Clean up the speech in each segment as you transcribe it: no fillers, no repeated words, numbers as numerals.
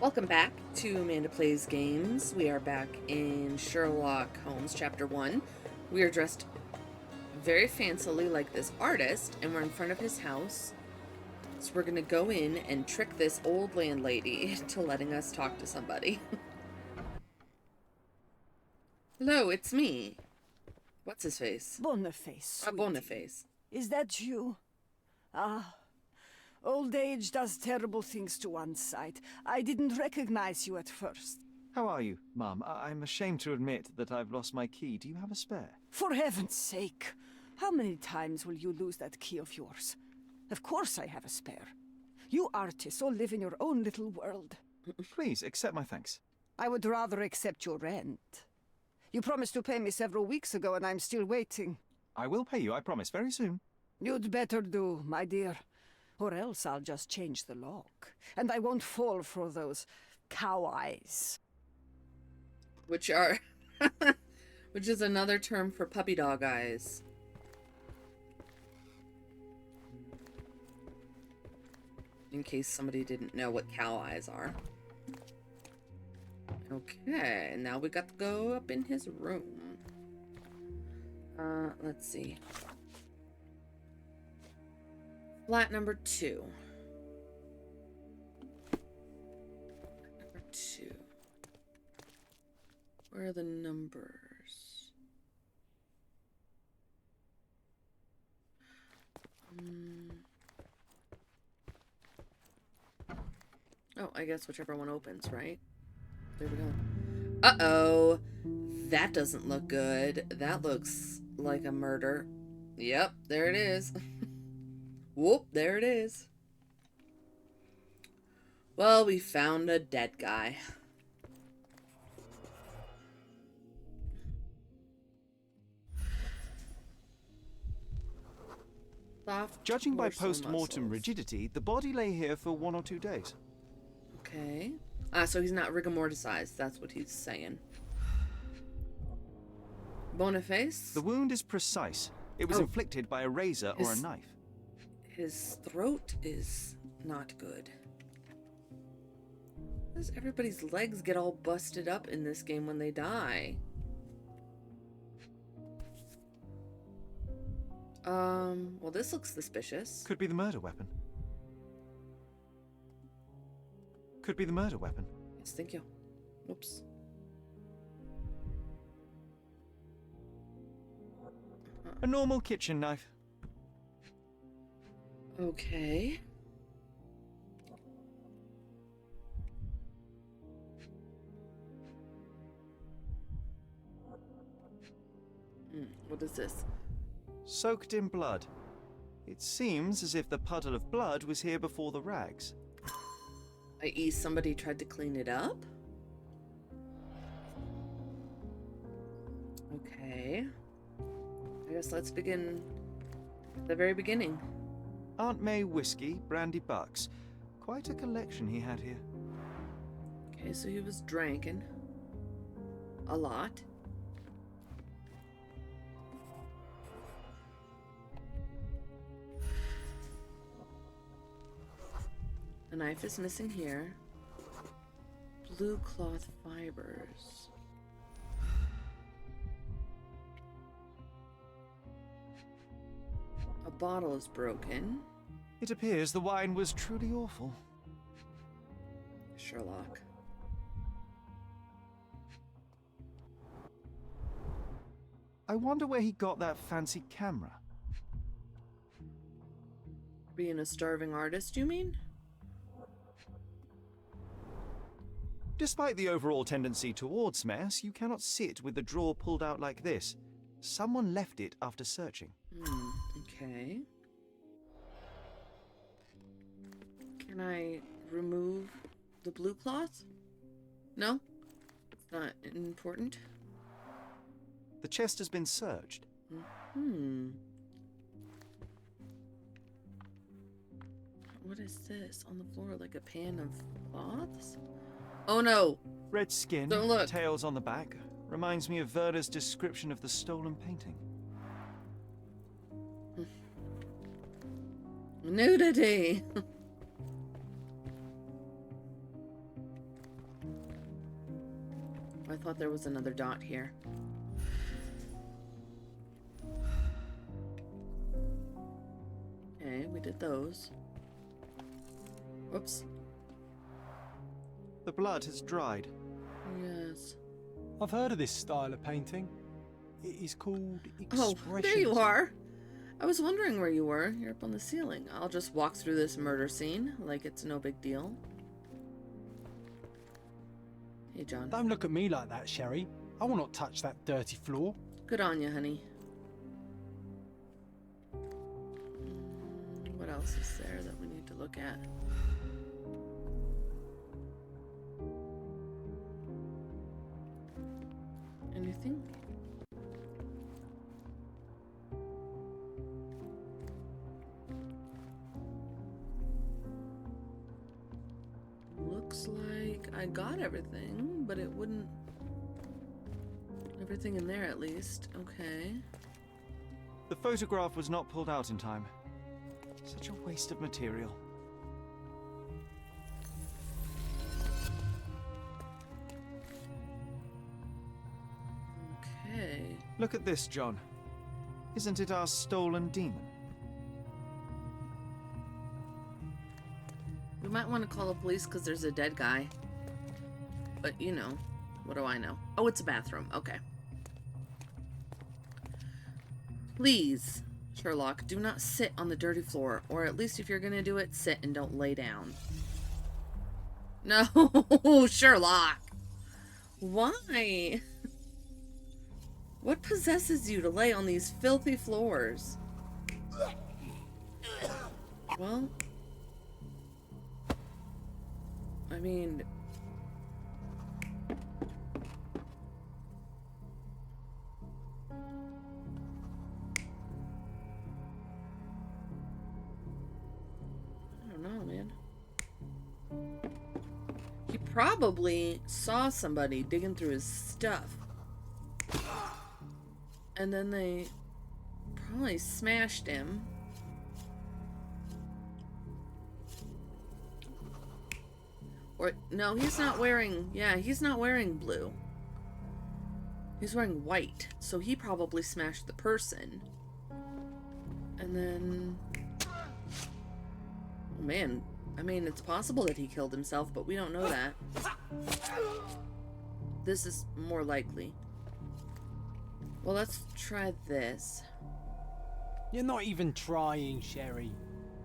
Welcome back to Amanda Plays Games. We are back in Sherlock Holmes Chapter 1. We are dressed very fancily like this artist, and we're in front of his house. So we're going to go in and trick this old landlady to letting us talk to somebody. Hello, it's me. What's his face? Boniface, sweetie. Boniface. Is that you? Ah, old age does terrible things to one's sight. I didn't recognize you at first. How are you, Mum? I'm ashamed to admit that I've lost my key. Do you have a spare? For heaven's sake, how many times will you lose that key of yours? Of course I have a spare. You artists all live in your own little world. Please, accept my thanks. I would rather accept your rent. You promised to pay me several weeks ago, and I'm still waiting. I will pay you, I promise, very soon. You'd better do, my dear. Or else I'll just change the lock. And I won't fall for those cow eyes. Which are... which is another term for puppy dog eyes. In case somebody didn't know what cow eyes are. Okay, now we got to go up in his room. Let's see. Flat number 2. Number 2. Where are the numbers? Oh, I guess whichever one opens, right? There we go. Uh-oh. That doesn't look good. That looks like a murder. Yep, there it is. Whoop, there it is. Well, we found a dead guy. Judging by post-mortem rigidity, the body lay here for 1 or 2 days. Okay. So he's not rigor mortisized. That's what he's saying. Boniface? The wound is precise. It was inflicted by a razor or a knife. His throat is not good. Why does everybody's legs get all busted up in this game when they die? Well, this looks suspicious. Could be the murder weapon. Could be the murder weapon. Yes, thank you. Whoops. A normal kitchen knife. Okay. What is this? Soaked in blood. It seems as if the puddle of blood was here before the rags. I.e. somebody tried to clean it up? Okay. I guess let's begin at the very beginning. Aunt May whiskey, brandy bucks. Quite a collection he had here. Okay, so he was drinking. A lot. The knife is missing here. Blue cloth fibers. A bottle is broken. It appears the wine was truly awful. Sherlock. I wonder where he got that fancy camera. Being a starving artist, you mean? Despite the overall tendency towards mess, you cannot sit with the drawer pulled out like this. Someone left it after searching. Okay. Can I remove the blue cloth? No? It's not important? The chest has been searched. What is this on the floor? Like a pan of cloths? Oh no! Red skin, Don't look. tails on the back. Reminds me of Werder's description of the stolen painting. Nudity! I thought there was another dot here. Okay, we did those. Whoops. The blood has dried. Yes. I've heard of this style of painting. It is called Oh, expressionism. there you are. I was wondering where you were. You're up on the ceiling. I'll just walk through this murder scene like it's no big deal. Hey, John. Don't look at me like that, Sherry. I will not touch that dirty floor. Good on you, honey. What else is there that we need to look at? Anything? Looks like I got everything, but it wouldn't... Everything in there, at least. Okay. The photograph was not pulled out in time. Such a waste of material. Okay. Look at this, John. Isn't it our stolen demon? We might want to call the police because there's a dead guy. But, you know, what do I know? Oh, it's a bathroom. Okay. Please, Sherlock, do not sit on the dirty floor. Or at least if you're going to do it, sit and don't lay down. No, Sherlock. Why? What possesses you to lay on these filthy floors? Well... I mean... I don't know, man. He probably saw somebody digging through his stuff. And then they probably smashed him. Or, no, he's not wearing, yeah, he's not wearing blue. He's wearing white, so he probably smashed the person. And then... Oh, man, I mean, it's possible that he killed himself, but we don't know that. This is more likely. Well, let's try this. You're not even trying, Sherry.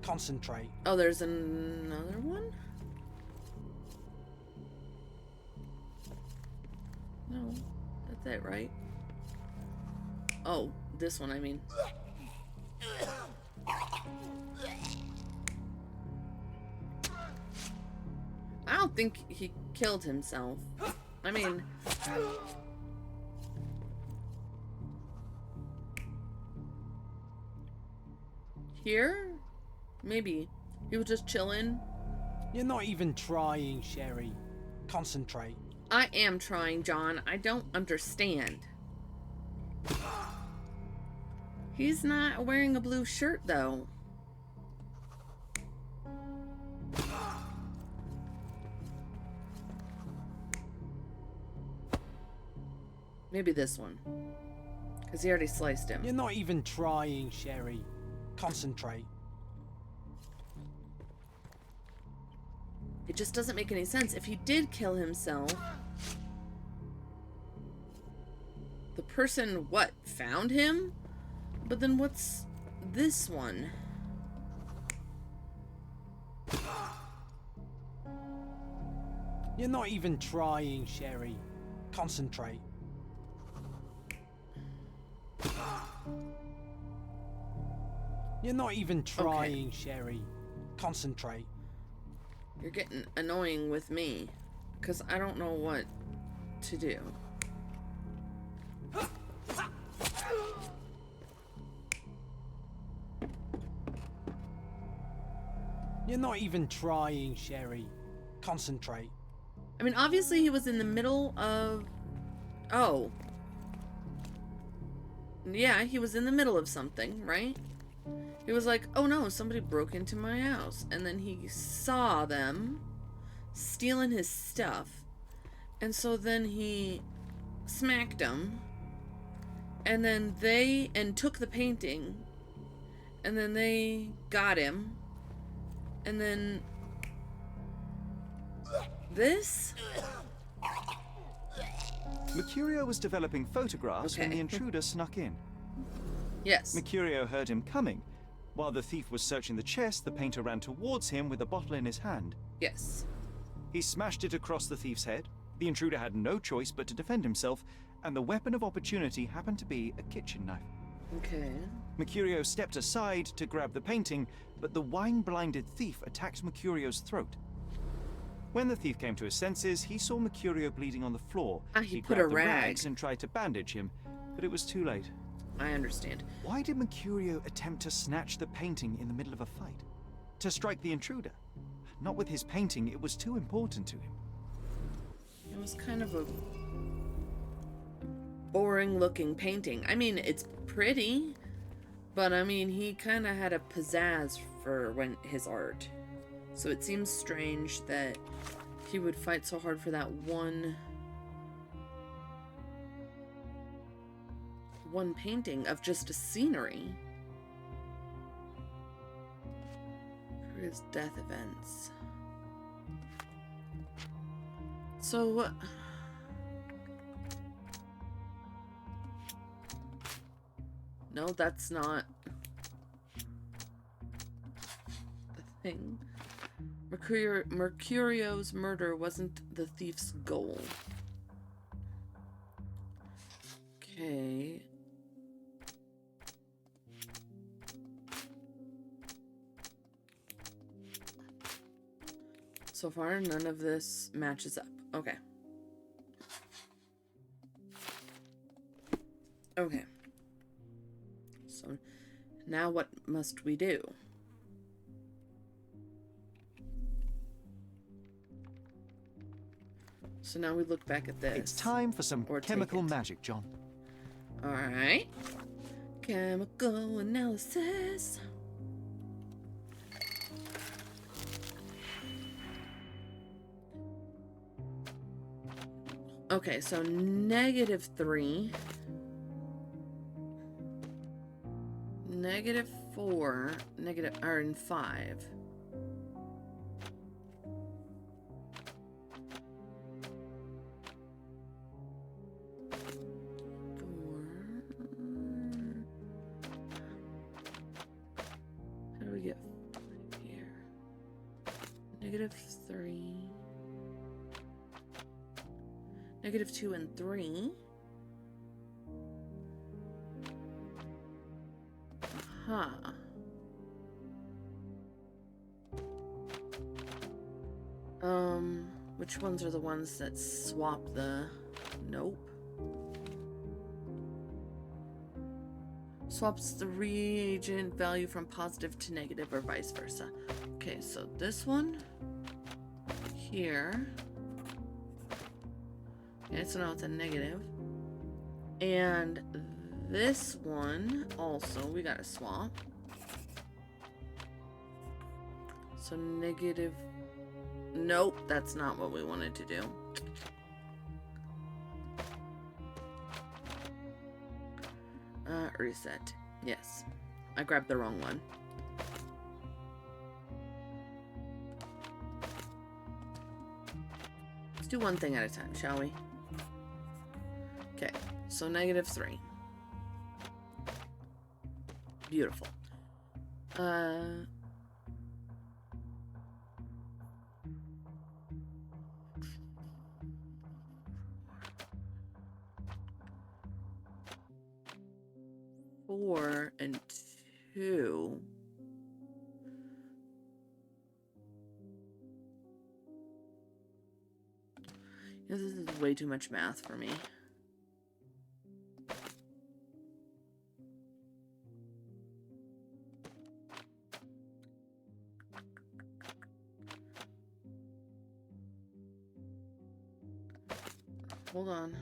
Concentrate. Oh, there's another one? No, that's it, right? Oh, this one, I mean. I don't think he killed himself. I mean... Here? Maybe. He was just chilling. You're not even trying, Sherry. Concentrate. I am trying, John. I don't understand. He's not wearing a blue shirt, though. Maybe this one. Because he already sliced him. You're not even trying, Sherry. Concentrate. It just doesn't make any sense. If he did kill himself, the person, what, found him? But then what's this one? You're not even trying, Sherry. Concentrate. You're not even trying, Sherry. Concentrate. You're getting annoying with me, because I don't know what to do. You're not even trying, Sherry. Concentrate. I mean, obviously he was in the middle of... Oh. Yeah, he was in the middle of something, right? He was like, oh no, somebody broke into my house. And then he saw them stealing his stuff. And so then he smacked him, and then took the painting, and then they got him, and then this? Mercurio was developing photographs when Okay. the intruder snuck in. Yes. Mercurio heard him coming. While the thief was searching the chest, the painter ran towards him with a bottle in his hand. Yes. He smashed it across the thief's head. The intruder had no choice but to defend himself, and the weapon of opportunity happened to be a kitchen knife. Okay. Mercurio stepped aside to grab the painting, but the wine-blinded thief attacked Mercurio's throat. When the thief came to his senses, he saw Mercurio bleeding on the floor. He put grabbed a the rag. rags and tried to bandage him, but it was too late. I understand. Why did Mercurio attempt to snatch the painting in the middle of a fight? To strike the intruder? Not with his painting, it was too important to him. It was kind of a boring looking painting. I mean, it's pretty, but I mean, he kind of had a pizzazz for his art. So it seems strange that he would fight so hard for that one painting of just a scenery. For his death events. So no, that's not the thing. Mercurio's murder wasn't the thief's goal. Okay. So far, none of this matches up. Okay. Okay. So, now what must we do? So now we look back at this. It's time for some Or take chemical it. magic, John. Alright. Chemical analysis. Okay, so -3. -4. And 5. How do we get 5 here? -3. -2 and 3. Huh. Which ones are the ones that swap the... Nope. Swaps the reagent value from positive to negative or vice versa. Okay, so this one here. Okay, so now it's a negative. And this one also, we gotta swap. So negative... Nope, that's not what we wanted to do. Reset. Yes. I grabbed the wrong one. Let's do one thing at a time, shall we? Okay, so -3. Beautiful. Four and 2. This is way too much math for me. Hold on.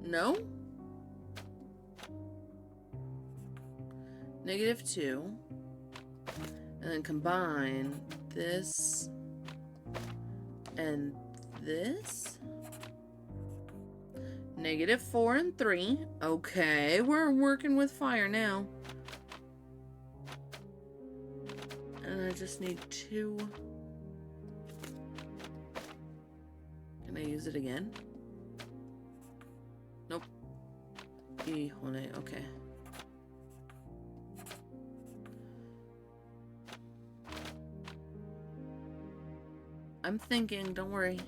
No? -2. And then combine this and this. -4 and 3. Okay, we're working with fire now. And I just need 2. Can I use it again? Nope. Okay. I'm thinking, don't worry.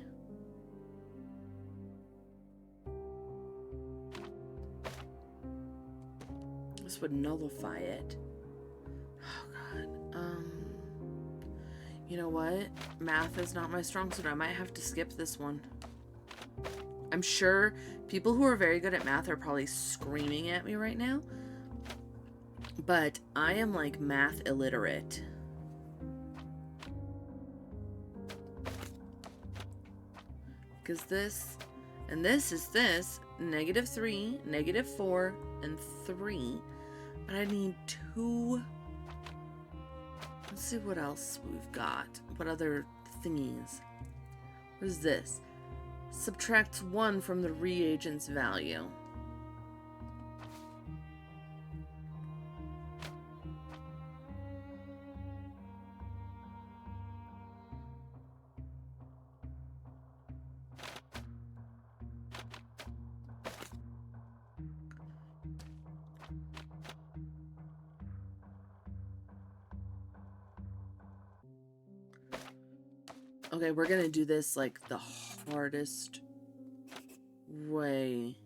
This would nullify it. Oh god. You know what? Math is not my strong suit. I might have to skip this one. I'm sure people who are very good at math are probably screaming at me right now. But I am like math illiterate. Because this and this is this. -3, -4, and 3. But I need 2. Let's see what else we've got. What other thingies? What is this? Subtracts 1 from the reagent's value. Okay, we're gonna do this like the hardest way.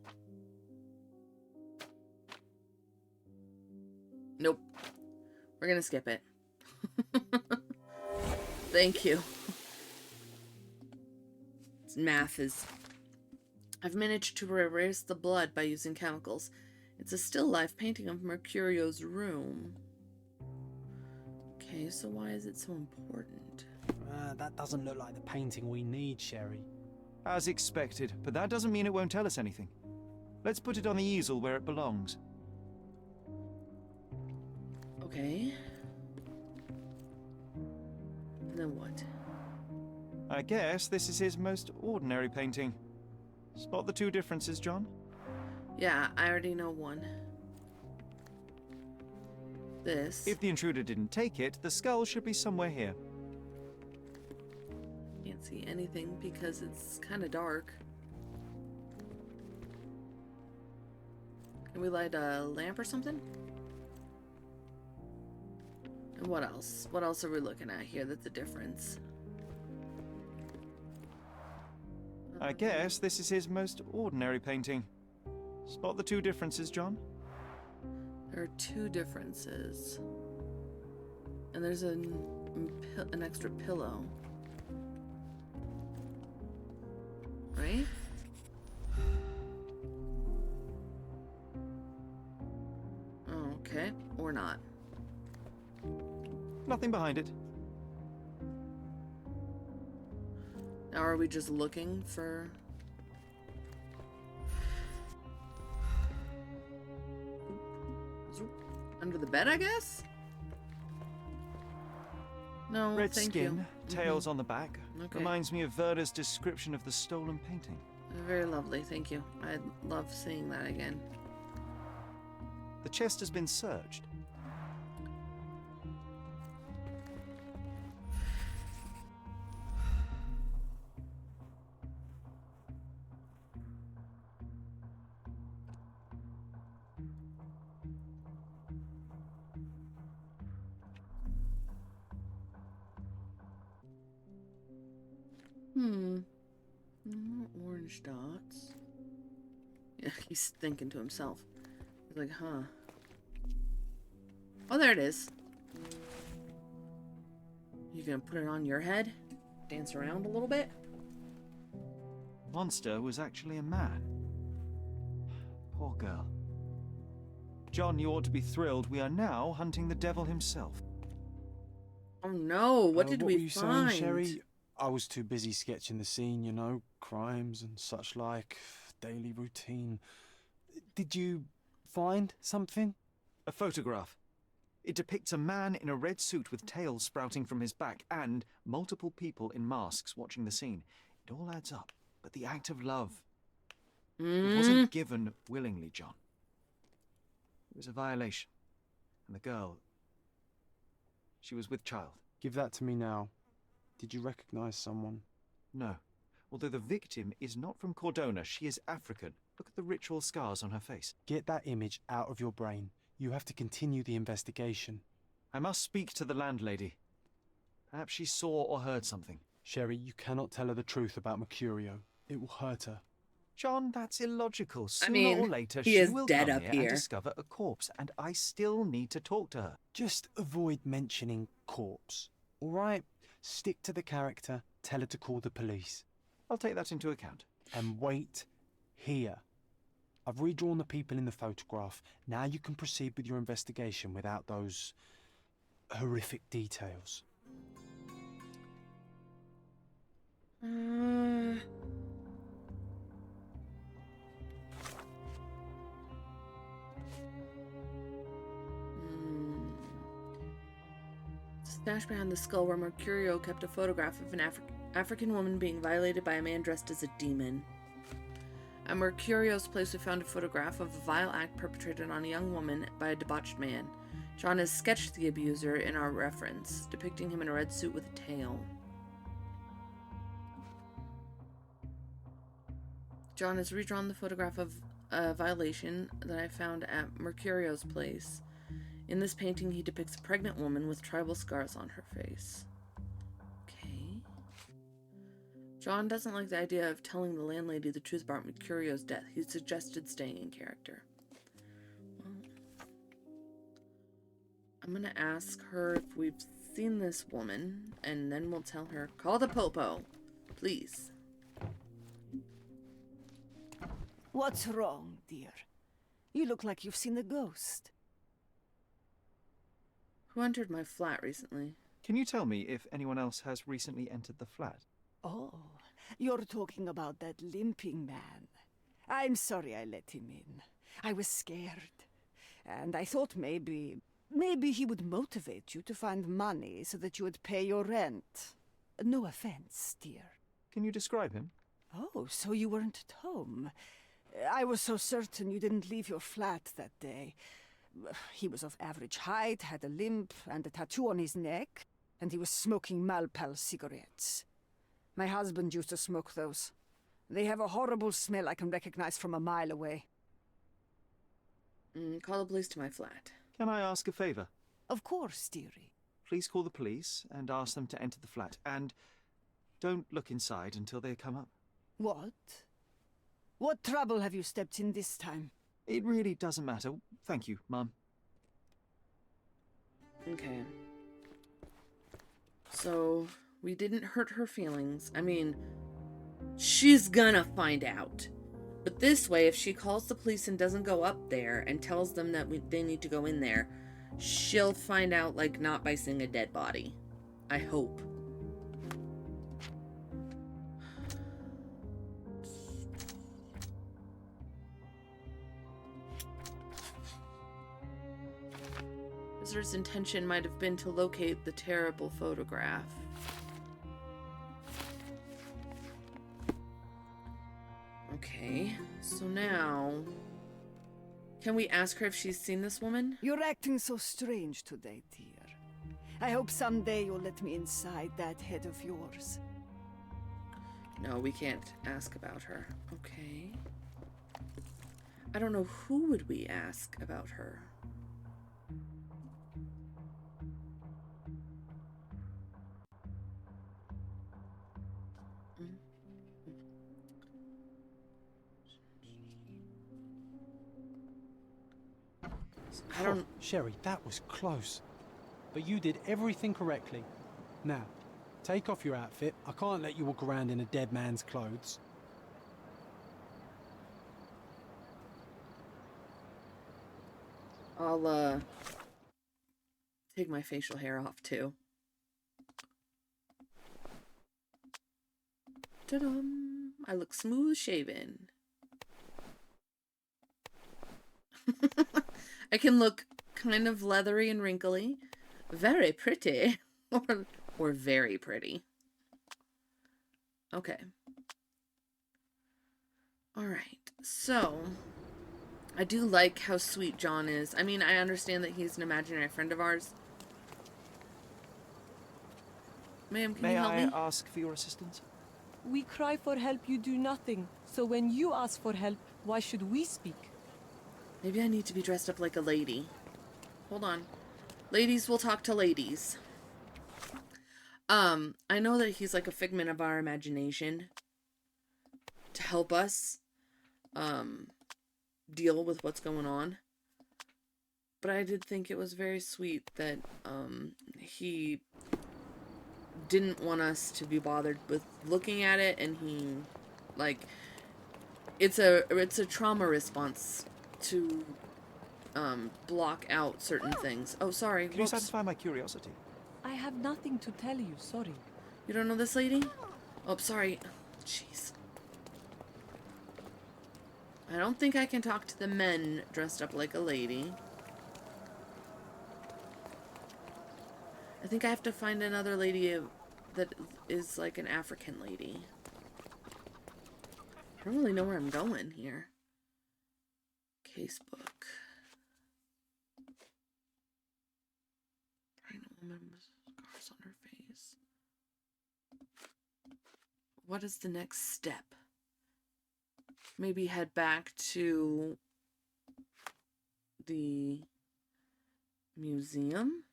Nope. We're gonna skip it. Thank you. Math is... I've managed to erase the blood by using chemicals. It's a still life painting of Mercurio's room. Okay, so why is it so important? That doesn't look like the painting we need, Sherry. As expected, but that doesn't mean it won't tell us anything. Let's put it on the easel where it belongs. Okay. And then what? I guess this is his most ordinary painting. Spot the 2 differences, John? Yeah, I already know one. This. If the intruder didn't take it, the skull should be somewhere here. Can't see anything because it's kind of dark. Can we light a lamp or something? And what else? What else are we looking at here that's a difference? I guess this is his most ordinary painting. Spot the 2 differences, John? There are 2 differences. And there's an extra pillow. Right? Okay, or not. Nothing behind it. Now are we just looking for... Under the bed, I guess? No, Red thank skin, you. tails on the back. Okay. Reminds me of Werder's description of the stolen painting. Very lovely, thank you. I'd love seeing that again. The chest has been searched. Orange dots. Yeah, he's thinking to himself. He's like, huh. Oh, there it is. You gonna put it on your head? Dance around a little bit? Monster was actually a man. Poor girl. John, you ought to be thrilled. We are now hunting the devil himself. Oh no, what did what we were you find? saying, Sherry? I was too busy sketching the scene, you know, crimes and such like, daily routine. Did you find something? A photograph. It depicts a man in a red suit with tails sprouting from his back and multiple people in masks watching the scene. It all adds up. But the act of love, it wasn't given willingly, John. It was a violation. And the girl, she was with child. Give that to me now. Did you recognize someone? No. Although the victim is not from Cordona, she is African. Look at the ritual scars on her face. Get that image out of your brain. You have to continue the investigation. I must speak to the landlady. Perhaps she saw or heard something. Sherry, you cannot tell her the truth about Mercurio. It will hurt her. John, that's illogical. Sooner I mean, or later, he she is will dead come up here here. and discover a corpse, and I still need to talk to her. Just avoid mentioning corpse, all right? Stick to the character, tell her to call the police. I'll take that into account. And wait here. I've redrawn the people in the photograph. Now you can proceed with your investigation without those horrific details. Stashed behind the skull where Mercurio kept a photograph of an African woman being violated by a man dressed as a demon. At Mercurio's place, we found a photograph of a vile act perpetrated on a young woman by a debauched man. John has sketched the abuser in our reference, depicting him in a red suit with a tail. John has redrawn the photograph of a violation that I found at Mercurio's place. In this painting, he depicts a pregnant woman with tribal scars on her face. Okay. John doesn't like the idea of telling the landlady the truth about Mercurio's death. He suggested staying in character. Well, I'm gonna ask her if we've seen this woman, and then we'll tell her, call the popo, please. What's wrong, dear? You look like you've seen a ghost. Who entered my flat recently? Can you tell me if anyone else has recently entered the flat? Oh, you're talking about that limping man. I'm sorry I let him in. I was scared. And I thought maybe he would motivate you to find money so that you would pay your rent. No offense, dear. Can you describe him? Oh, so you weren't at home. I was so certain you didn't leave your flat that day. He was of average height, had a limp and a tattoo on his neck, and he was smoking Malpal cigarettes. My husband used to smoke those. They have a horrible smell I can recognize from a mile away. Call the police to my flat. Can I ask a favor? Of course, dearie. Please call the police and ask them to enter the flat. And don't look inside until they come up. What? What trouble have you stepped in this time? It really doesn't matter. Thank you, Mum. Okay. So, we didn't hurt her feelings. I mean, she's gonna find out. But this way, if she calls the police and doesn't go up there and tells them that they need to go in there, she'll find out, like, not by seeing a dead body. I hope. Visitor's intention might have been to locate the terrible photograph. Okay, so now... Can we ask her if she's seen this woman? You're acting so strange today, dear. I hope someday you'll let me inside that head of yours. No, we can't ask about her. Okay. I don't know, who would we ask about her? I don't... Sherry, that was close. But you did everything correctly. Now, take off your outfit. I can't let you walk around in a dead man's clothes. I'll, take my facial hair off, too. Ta-dum! I look smooth shaven. I can look kind of leathery and wrinkly. Very pretty. or very pretty. Okay. Alright, so I do like how sweet John is. I mean, I understand that he's an imaginary friend of ours. Ma'am, can you help me? May I ask for your assistance? We cry for help, you do nothing. So when you ask for help, why should we speak? Maybe I need to be dressed up like a lady. Hold on. Ladies will talk to ladies. I know that he's like a figment of our imagination to help us deal with what's going on. But I did think it was very sweet that he didn't want us to be bothered with looking at it, and he like it's a trauma response to block out certain things. Oh, sorry. Can you satisfy my curiosity? I have nothing to tell you, sorry. You don't know this lady? Oh, sorry. Jeez. I don't think I can talk to the men dressed up like a lady. I think I have to find another lady that is like an African lady. I don't really know where I'm going here. Casebook. Pregnant woman with scars on her face. What is the next step? Maybe head back to the museum?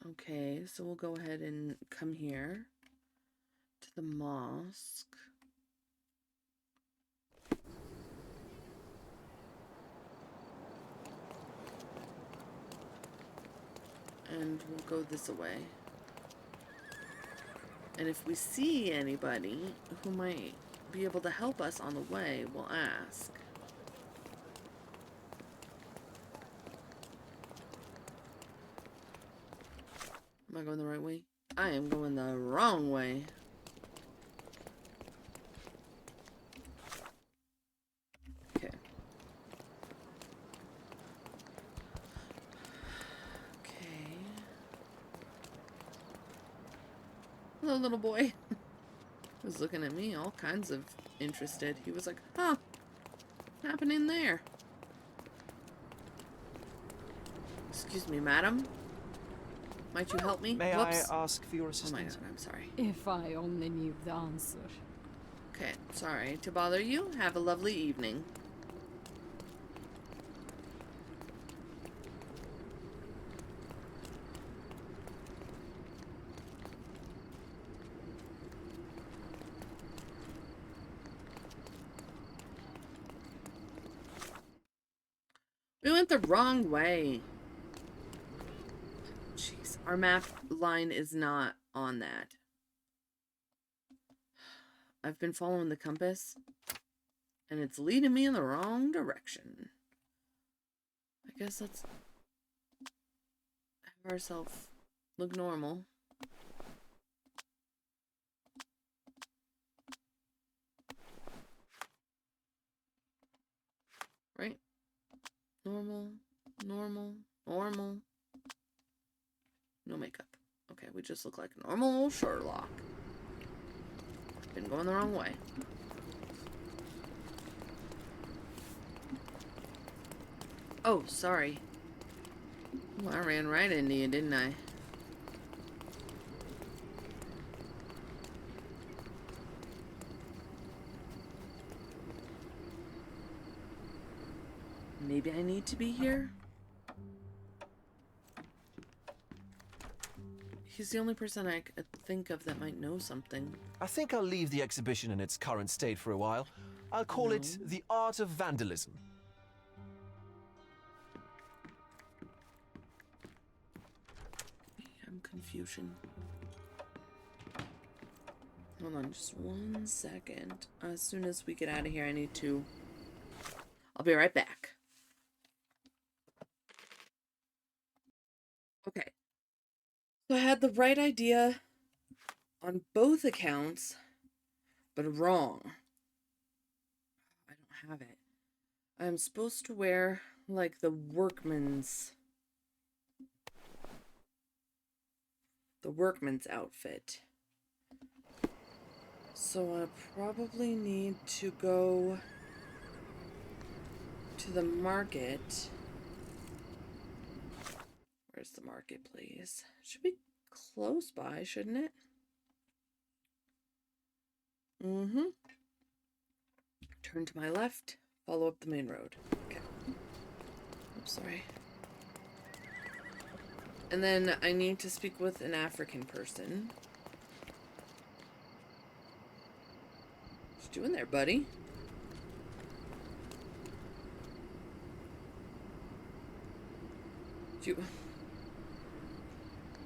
Okay, so we'll go ahead and come here to the mosque. And we'll go this way. And if we see anybody who might be able to help us on the way, we'll ask. Am I going the right way? I am going the wrong way. Okay. Okay. Hello, little boy. He was looking at me all kinds of interested. He was like, huh, what's happening there? Excuse me, madam. Might you help me? May Whoops. I ask for your Oh my assistance? god, I'm sorry. If I only knew the answer. Okay, sorry to bother you. Have a lovely evening. We went the wrong way. Jeez, our map line is not on that. I've been following the compass, and it's leading me in the wrong direction. I guess let's have ourselves look normal. Right? Normal, normal, normal. No makeup. Okay, we just look like a normal old Sherlock. Been going the wrong way. Oh, sorry. Oh, I ran right into you, didn't I? Maybe I need to be here? He's the only person I could think of that might know something. I think I'll leave the exhibition in its current state for a while. I'll call it The Art of Vandalism. Confusion. Hold on just 1 second. As soon as we get out of here, I need to... I'll be right back. Okay. So I had the right idea on both accounts, but wrong have it. I'm supposed to wear, like, the workman's outfit. So I probably need to go to the market. Where's the market, please? Should be close by, shouldn't it? Mm-hmm. Turn to my left, follow up the main road. Okay. Oops, sorry. And then I need to speak with an African person. What you doing there, buddy?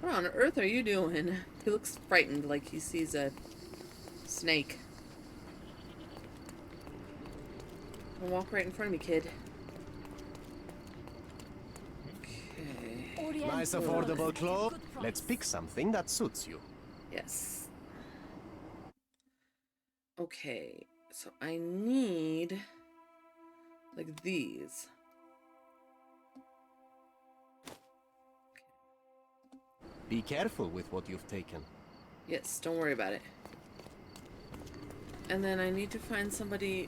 What on earth are you doing? He looks frightened, like he sees a snake. Don't walk right in front of me, kid. Okay. Nice affordable clothes. Let's pick something that suits you. Yes. Okay, so I need, like, these. Be careful with what you've taken. Yes, don't worry about it. And then I need to find somebody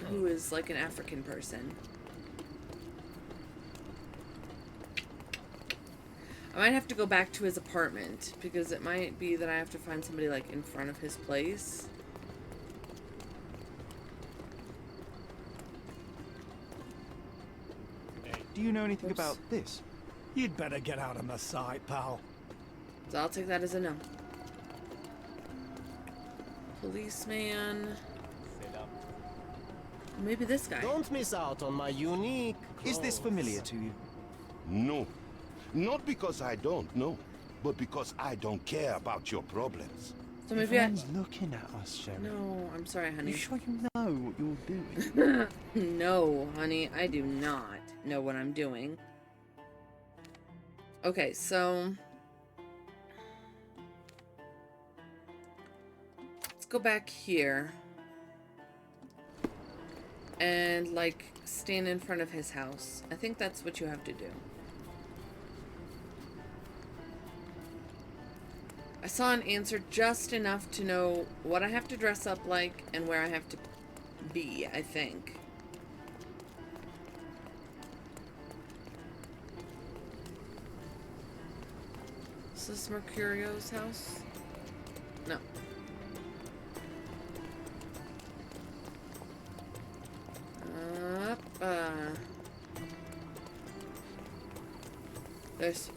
who is like an African person. I might have to go back to his apartment, because it might be that I have to find somebody, like, in front of his place. Do you know anything Oops. about this? You'd better get out of my sight, pal. So I'll take that as a no. Policeman. Maybe this guy. Don't miss out on my unique Is this clothes. familiar to you? No. Not because I don't know, but because I don't care about your problems. So maybe I... Everyone's looking at us, Sherry. No, I'm sorry, You honey. sure you know what you're doing? No, honey, I do not know what I'm doing. Okay, so... let's go back here. And, like, stand in front of his house. I think that's what you have to do. I saw an answer just enough to know what I have to dress up like and where I have to be, I think. Is this Mercurio's house? No.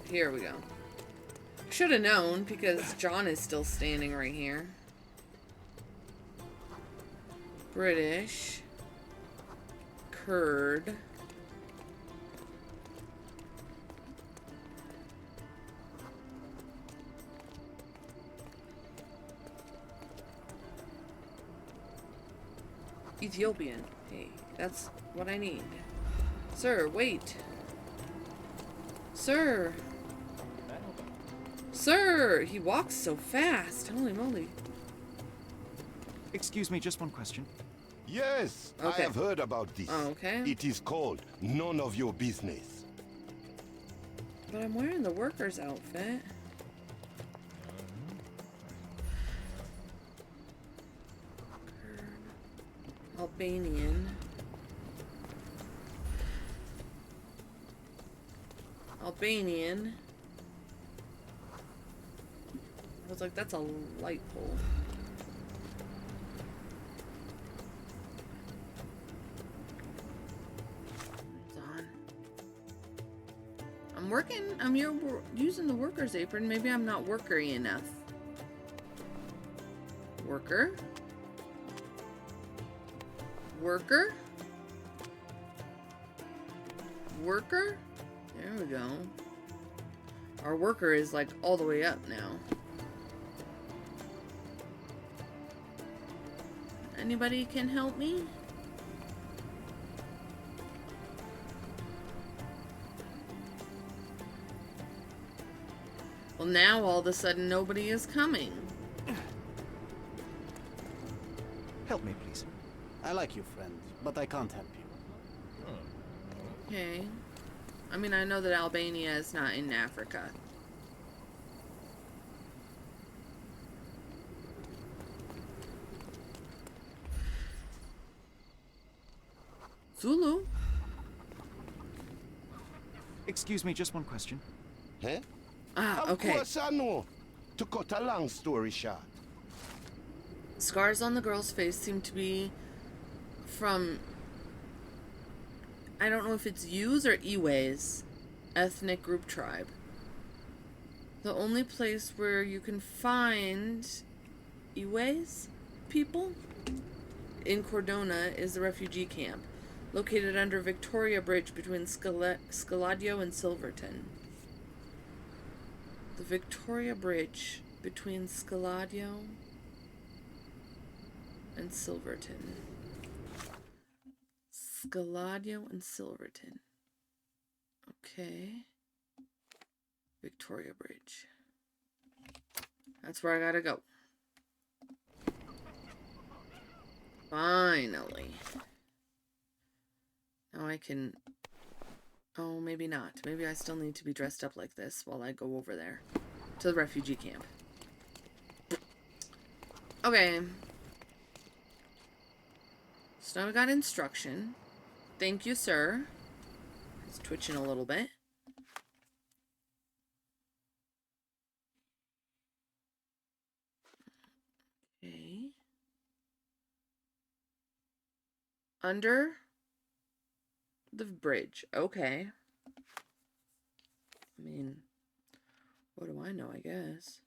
Here we go. Should have known, because John is still standing right here. British. Kurd. Ethiopian. Hey, that's what I need. Sir, wait. Sir. Sir! He walks so fast. Holy moly. Excuse me, just one question. Yes, Okay. I have heard about this. Oh, okay. It is called None of Your Business. But I'm wearing the worker's outfit. Albanian. Albanian. I was like, that's a light pole. Hold on. I'm working. I'm using the worker's apron. Maybe I'm not workery enough. Worker. Worker. Worker. There we go. Our worker is like all the way up now. Anybody can help me? Well, now all of a sudden nobody is coming. Help me, please. I like you, friend, but I can't help you. Okay. I mean, I know that Albania is not in Africa. Zulu? Excuse me, just one question. Eh? Ah, okay. Of course I know. To cut a long story short. Scars on the girl's face seem to be from, I don't know if it's Yus or Iwes, ethnic group tribe. The only place where you can find Iwes people in Cordona is the refugee camp, located under Victoria Bridge between Scaladio and Silverton. The Victoria Bridge between Scaladio and Silverton. Scaladio and Silverton. Okay. Victoria Bridge. That's where I gotta go. Finally. Now I can... Oh, maybe not. Maybe I still need to be dressed up like this while I go over there. To the refugee camp. Okay. So now we got instruction. Thank you, sir. It's twitching a little bit. Okay. Under the bridge. Okay. I mean, what do I know, I guess.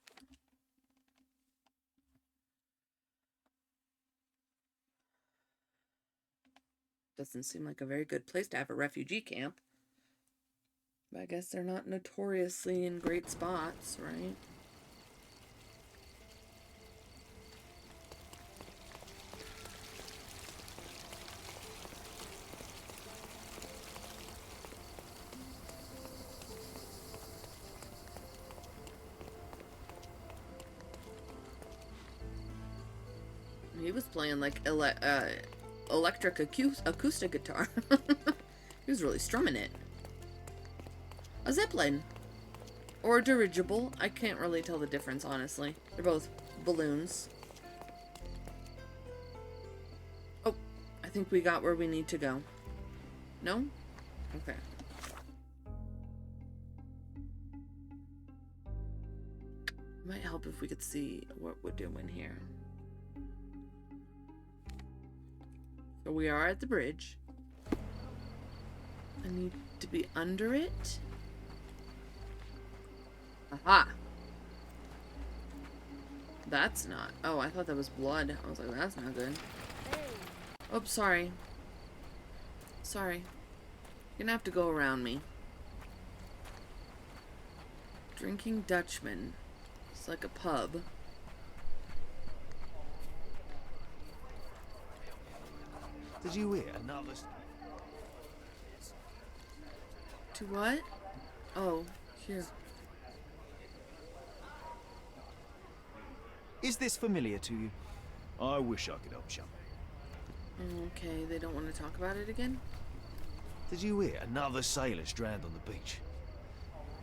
Doesn't seem like a very good place to have a refugee camp. But I guess they're not notoriously in great spots, right? He was playing like electric acoustic guitar. He was really strumming it. A zeppelin. Or a dirigible. I can't really tell the difference, honestly. They're both balloons. Oh, I think we got where we need to go. No? Okay. Might help if we could see what we're doing here. So we are at the bridge. I need to be under it. Aha! That's not... Oh, I thought that was blood. I was like, that's not good. Oops, sorry. Sorry. You're gonna have to go around me. Drinking Dutchman. It's like a pub. Did you hear another... To what? Oh, here. Is this familiar to you? I wish I could help you. Okay, they don't want to talk about it again? Did you hear another sailor's drowned on the beach?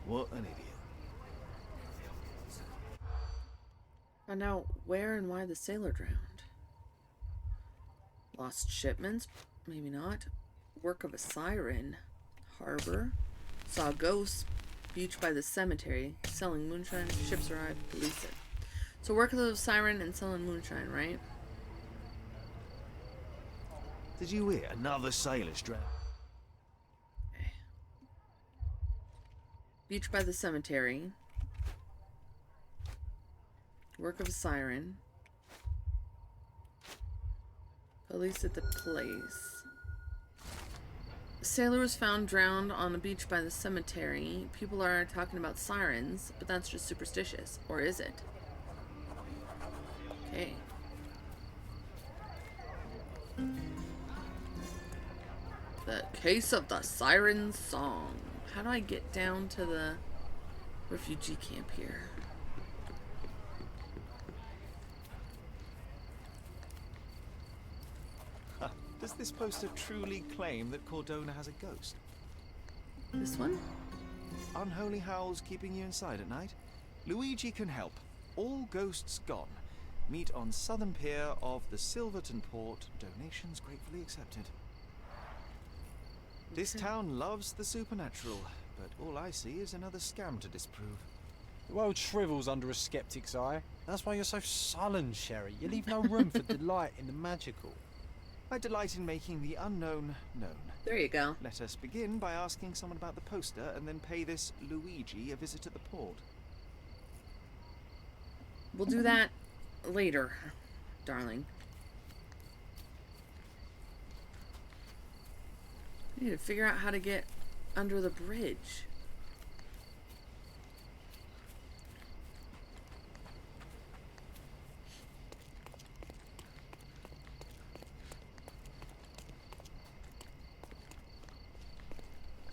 What an idiot. Find out where and why the sailor drowned. Lost shipments? Maybe not. Work of a siren. Harbor. Saw ghosts. Beach by the cemetery. Selling moonshine. Ships arrived. Police it. So work of a siren and selling moonshine, right? Did you hear another sailor's drowned? Okay. Beach by the cemetery. Work of a siren. Police at the place. A sailor was found drowned on a beach by the cemetery. People are talking about sirens, but that's just superstitious. Or is it? Okay. The case of the siren song. How do I get down to the refugee camp here? Does this poster truly claim that Cordona has a ghost? This one? Unholy howls keeping you inside at night? Luigi can help. All ghosts gone. Meet on Southern Pier of the Silverton Port. Donations gratefully accepted. This town loves the supernatural, but all I see is another scam to disprove. The world shrivels under a skeptic's eye. That's why you're so sullen, Sherry. You leave no room for delight in the magical. I delight in making the unknown known. There you go. Let us begin by asking someone about the poster and then pay this Luigi a visit at the port. We'll do that later, darling. I need to figure out how to get under the bridge.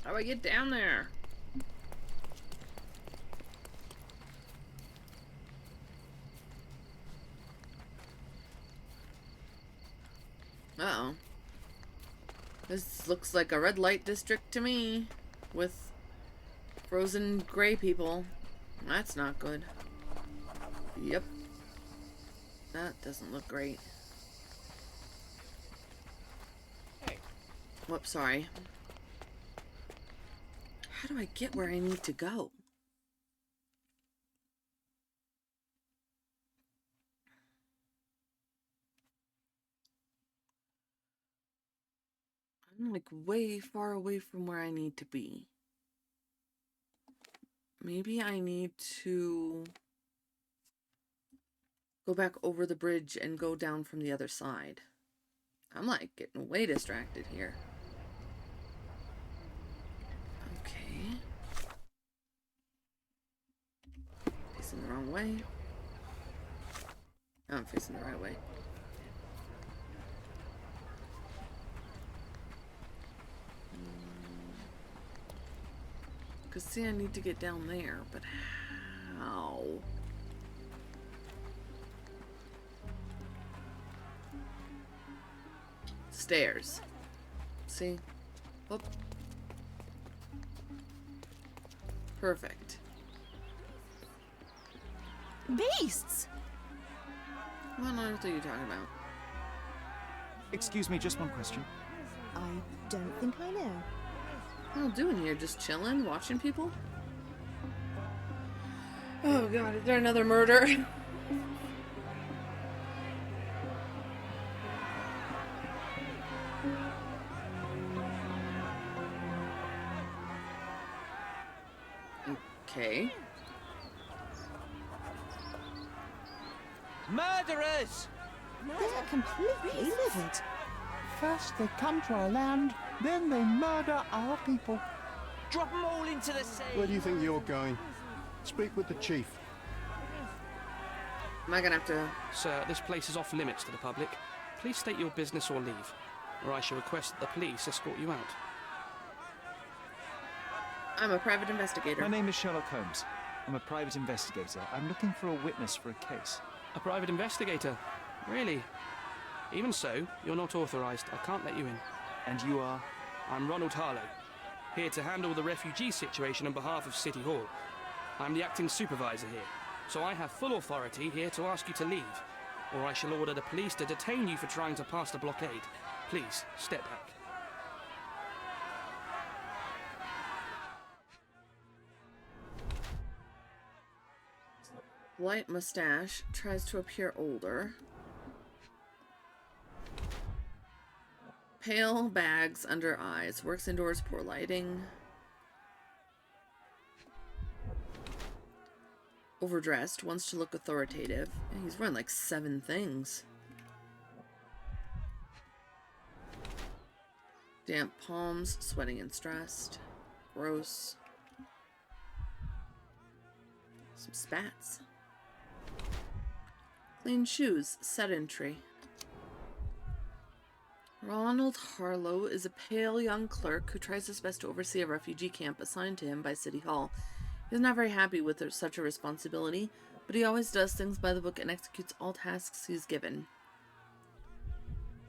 How do I get down there? Uh-oh. This looks like a red light district to me, with frozen gray people. That's not good. Yep. That doesn't look great. Hey. Whoops, sorry. How do I get where I need to go? I'm like way far away from where I need to be. Maybe I need to go back over the bridge and go down from the other side. I'm like getting way distracted here. Okay. Facing the wrong way. Oh, I'm facing the right way. Because see, I need to get down there, but how? Stairs. See? Oop. Perfect. Beasts! What on earth are you talking about? Excuse me, just one question. I don't think I know. What am I doing here? Just chilling? Watching people? Oh god, is there another murder? Okay. Murderers! They're completely livid. First they come to our land, then they murder our people. Drop them all into the sea! Where do you think you're going? Speak with the chief. Am I gonna have to... Sir, this place is off limits to the public. Please state your business or leave, or I shall request that the police escort you out. I'm a private investigator. My name is Sherlock Holmes. I'm a private investigator. I'm looking for a witness for a case. A private investigator? Really? Even so, you're not authorized. I can't let you in. And you are? I'm Ronald Harlow, here to handle the refugee situation on behalf of City Hall. I'm the acting supervisor here, so I have full authority here to ask you to leave, or I shall order the police to detain you for trying to pass the blockade. Please, step back. Light mustache, tries to appear older. Pale bags under eyes, works indoors, poor lighting. Overdressed, wants to look authoritative. Yeah, he's wearing like 7 things. Damp palms, sweating and stressed. Gross. Some spats. Clean shoes, sedentary. Ronald Harlow is a pale young clerk who tries his best to oversee a refugee camp assigned to him by City Hall. He's not very happy with such a responsibility, but he always does things by the book and executes all tasks he's given.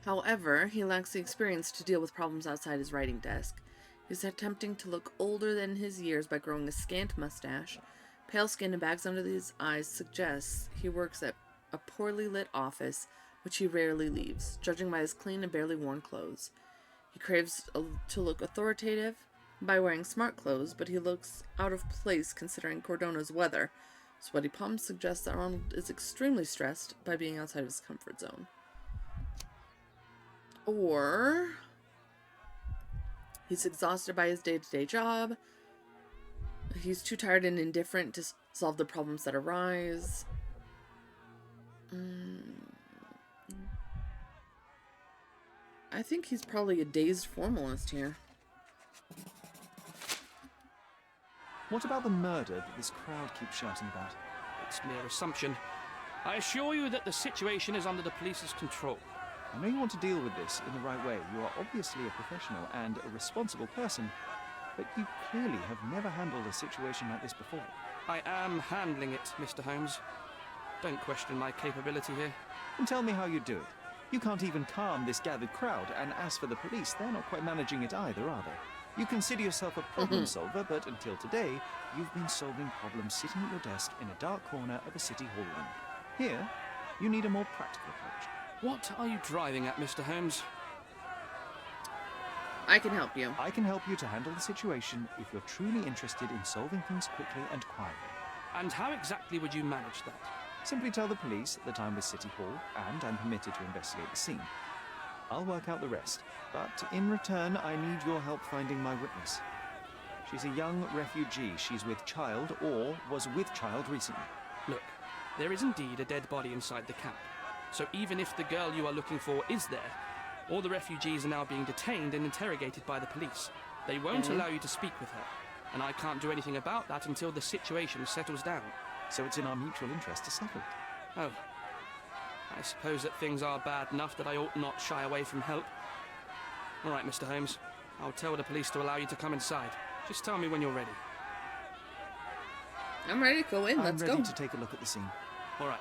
However, he lacks the experience to deal with problems outside his writing desk. He's attempting to look older than his years by growing a scant mustache. Pale skin and bags under his eyes suggests he works at a poorly lit office, which he rarely leaves, judging by his clean and barely worn clothes. He craves to look authoritative by wearing smart clothes, but he looks out of place considering Cordona's weather. Sweaty palms suggest that Ronald is extremely stressed by being outside of his comfort zone. Or he's exhausted by his day-to-day job. He's too tired and indifferent to solve the problems that arise. I think he's probably a dazed formalist here. What about the murder that this crowd keeps shouting about? It's mere assumption. I assure you that the situation is under the police's control. I know you want to deal with this in the right way. You are obviously a professional and a responsible person, but you clearly have never handled a situation like this before. I am handling it, Mr. Holmes. Don't question my capability here. And tell me how you do it. You can't even calm this gathered crowd, and as for the police, they're not quite managing it either, are they? You consider yourself a problem solver, but until today, you've been solving problems sitting at your desk in a dark corner of a city hall room. Here, you need a more practical approach. What are you driving at, Mr. Holmes? I can help you. I can help you to handle the situation if you're truly interested in solving things quickly and quietly. And how exactly would you manage that? Simply tell the police that I'm with City Hall and I'm permitted to investigate the scene. I'll work out the rest, but in return I need your help finding my witness. She's a young refugee. She's with child or was with child recently. Look, there is indeed a dead body inside the camp. So even if the girl you are looking for is there, all the refugees are now being detained and interrogated by the police. They won't allow you to speak with her, and I can't do anything about that until the situation settles down. So it's in our mutual interest to settle it. Oh. I suppose that things are bad enough that I ought not shy away from help. All right, Mr. Holmes. I'll tell the police to allow you to come inside. Just tell me when you're ready. I'm ready to go in. Let's go. I'm ready to take a look at the scene. All right.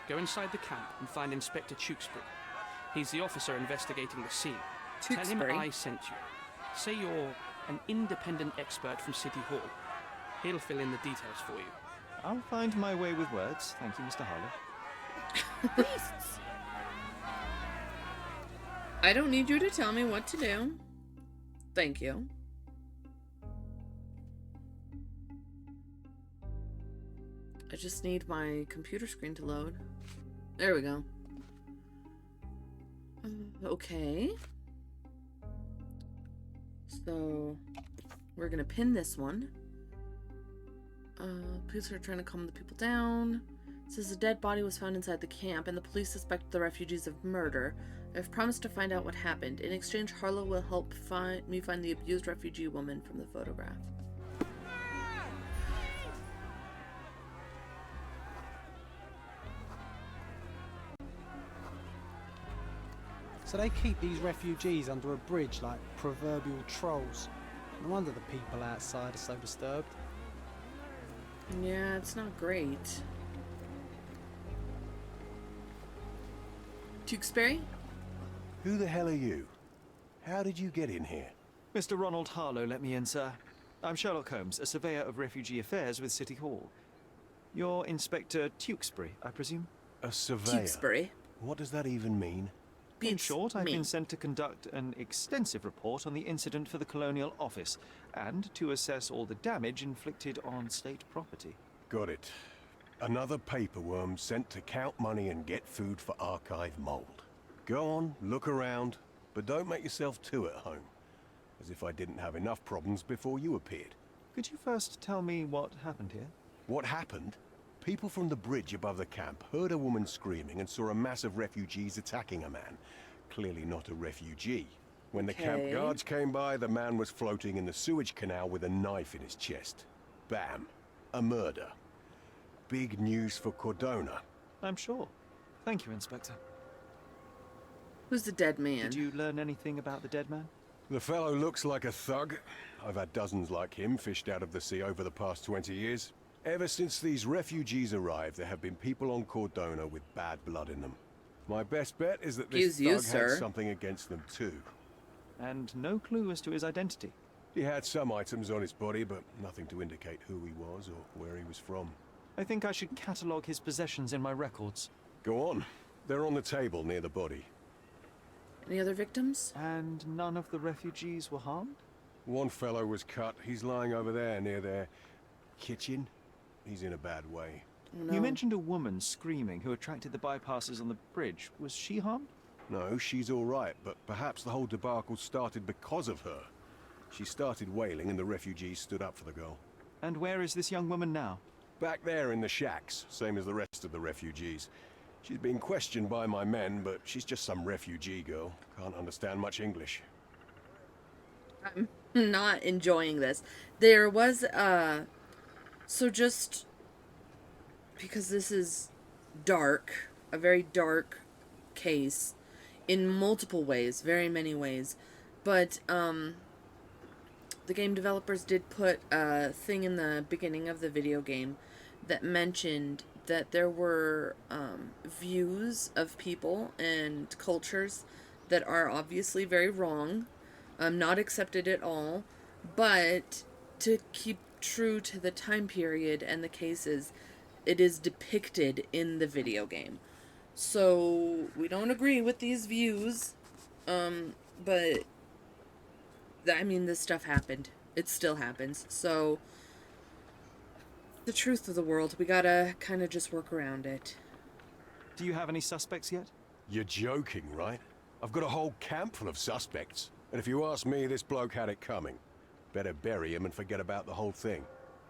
Go inside the camp and find Inspector Tewkesbury. He's the officer investigating the scene. Tell him I sent you. Say you're an independent expert from City Hall. He'll fill in the details for you. I'll find my way with words. Thank you, Mr. Harlow. Beasts! I don't need you to tell me what to do. Thank you. I just need my computer screen to load. There we go. Okay. So, we're gonna pin this one. Police are trying to calm the people down. It says a dead body was found inside the camp and the police suspect the refugees of murder. I've promised to find out what happened. In exchange, Harlow will help me find the abused refugee woman from the photograph. So they keep these refugees under a bridge like proverbial trolls. No wonder the people outside are so disturbed. Yeah, it's not great. Tewkesbury? Who the hell are you? How did you get in here? Mr. Ronald Harlow let me in, sir. I'm Sherlock Holmes, a surveyor of refugee affairs with City Hall. You're Inspector Tewkesbury, I presume? A surveyor? Tewkesbury. What does that even mean? In short, I've been sent to conduct an extensive report on the incident for the Colonial Office and to assess all the damage inflicted on state property. Got it. Another paperworm sent to count money and get food for archive mold. Go on, look around, but don't make yourself too at home. As if I didn't have enough problems before you appeared. Could you first tell me what happened here? What happened? People from the bridge above the camp heard a woman screaming and saw a mass of refugees attacking a man. Clearly not a refugee. When the camp guards came by, the man was floating in the sewage canal with a knife in his chest. Bam. A murder. Big news for Cordona. I'm sure. Thank you, Inspector. Who's the dead man? Did you learn anything about the dead man? The fellow looks like a thug. I've had dozens like him fished out of the sea over the past 20 years. Ever since these refugees arrived, there have been people on Cordona with bad blood in them. My best bet is that Excuse this you, thug sir. had something against them too. And no clue as to his identity. He had some items on his body, but nothing to indicate who he was or where he was from. I think I should catalogue his possessions in my records. Go on. They're on the table near the body. Any other victims? And none of the refugees were harmed? One fellow was cut. He's lying over there near their kitchen. He's in a bad way. Oh, no. You mentioned a woman screaming who attracted the bypassers on the bridge. Was she harmed? No, she's all right, but perhaps the whole debacle started because of her. She started wailing and the refugees stood up for the girl. And where is this young woman now? Back there in the shacks, same as the rest of the refugees. She's being questioned by my men, but she's just some refugee girl. Can't understand much English. I'm not enjoying this. There was, so just because this is dark, a very dark case in multiple ways, very many ways, but, the game developers did put a thing in the beginning of the video game that mentioned that there were views of people and cultures that are obviously very wrong, not accepted at all, but to keep true to the time period and the cases, it is depicted in the video game. So we don't agree with these views, but I mean, this stuff happened. It still happens. So the truth of the world, we gotta kind of just work around it. Do you have any suspects yet? You're joking, right? I've got a whole camp full of suspects. And if you ask me, this bloke had it coming. Better bury him and forget about the whole thing.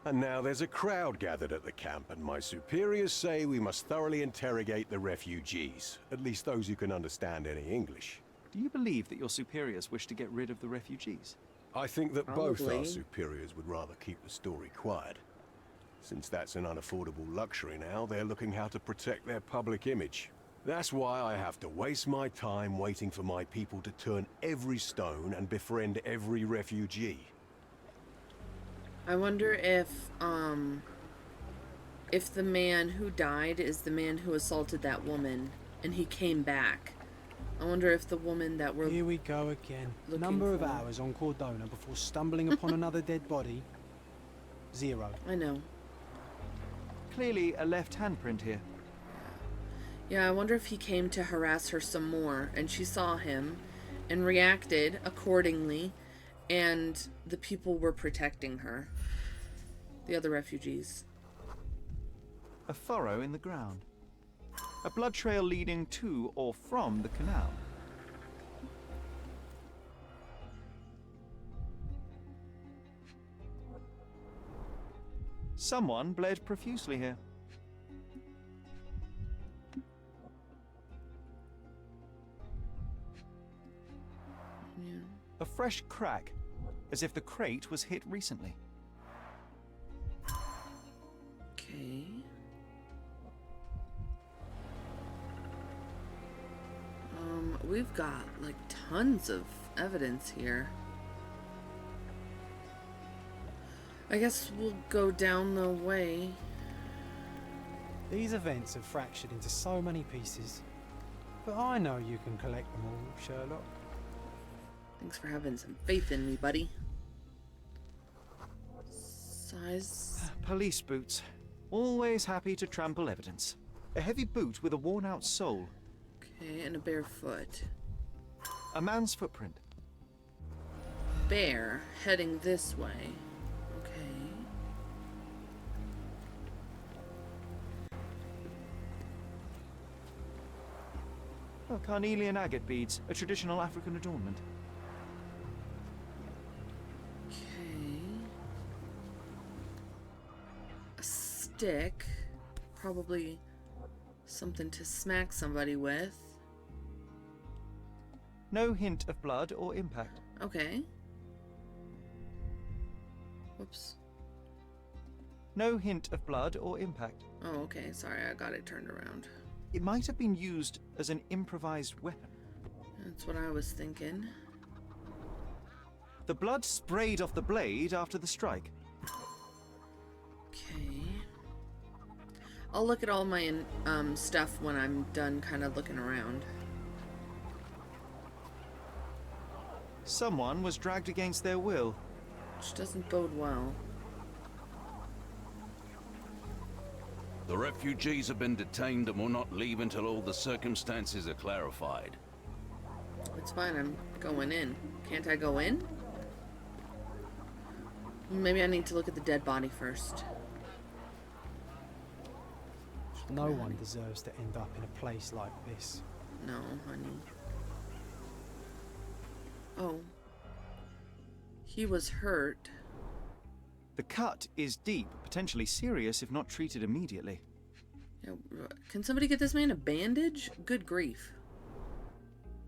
And now there's a crowd gathered at the camp, and my superiors say we must thoroughly interrogate the refugees. At least those who can understand any English. Do you believe that your superiors wish to get rid of the refugees? I think that both Probably. our superiors would rather keep the story quiet. Since that's an unaffordable luxury now, they're looking how to protect their public image. That's why I have to waste my time waiting for my people to turn every stone and befriend every refugee. I wonder if the man who died is the man who assaulted that woman and he came back. I wonder if the woman that we're Here we go again. Number of hours on Cordona before stumbling upon another dead body. 0. I know. Clearly a left handprint here. Yeah, I wonder if he came to harass her some more and she saw him and reacted accordingly, and the people were protecting her. The other refugees. A furrow in the ground. A blood trail leading to or from the canal. Someone bled profusely here. Yeah. A fresh crack, as if the crate was hit recently. Okay. We've got like tons of evidence here. I guess we'll go down the way. These events have fractured into so many pieces. But I know you can collect them all, Sherlock. Thanks for having some faith in me, buddy. Size. Police boots. Always happy to trample evidence. A heavy boot with a worn-out sole. Okay, and a bare foot. A man's footprint. Bear heading this way. Okay. Oh, carnelian agate beads, a traditional African adornment. Okay. A stick. Probably something to smack somebody with. No hint of blood or impact. Okay. Whoops. No hint of blood or impact. Oh, okay. Sorry, I got it turned around. It might have been used as an improvised weapon. That's what I was thinking. The blood sprayed off the blade after the strike. Okay. I'll look at all my stuff when I'm done kind of looking around. Someone was dragged against their will. Which doesn't bode well. The refugees have been detained and will not leave until all the circumstances are clarified. It's fine, I'm going in. Can't I go in? Maybe I need to look at the dead body first. No one deserves to end up in a place like this. No, honey. Oh. He was hurt. The cut is deep, potentially serious if not treated immediately. Yeah, can somebody get this man a bandage? Good grief.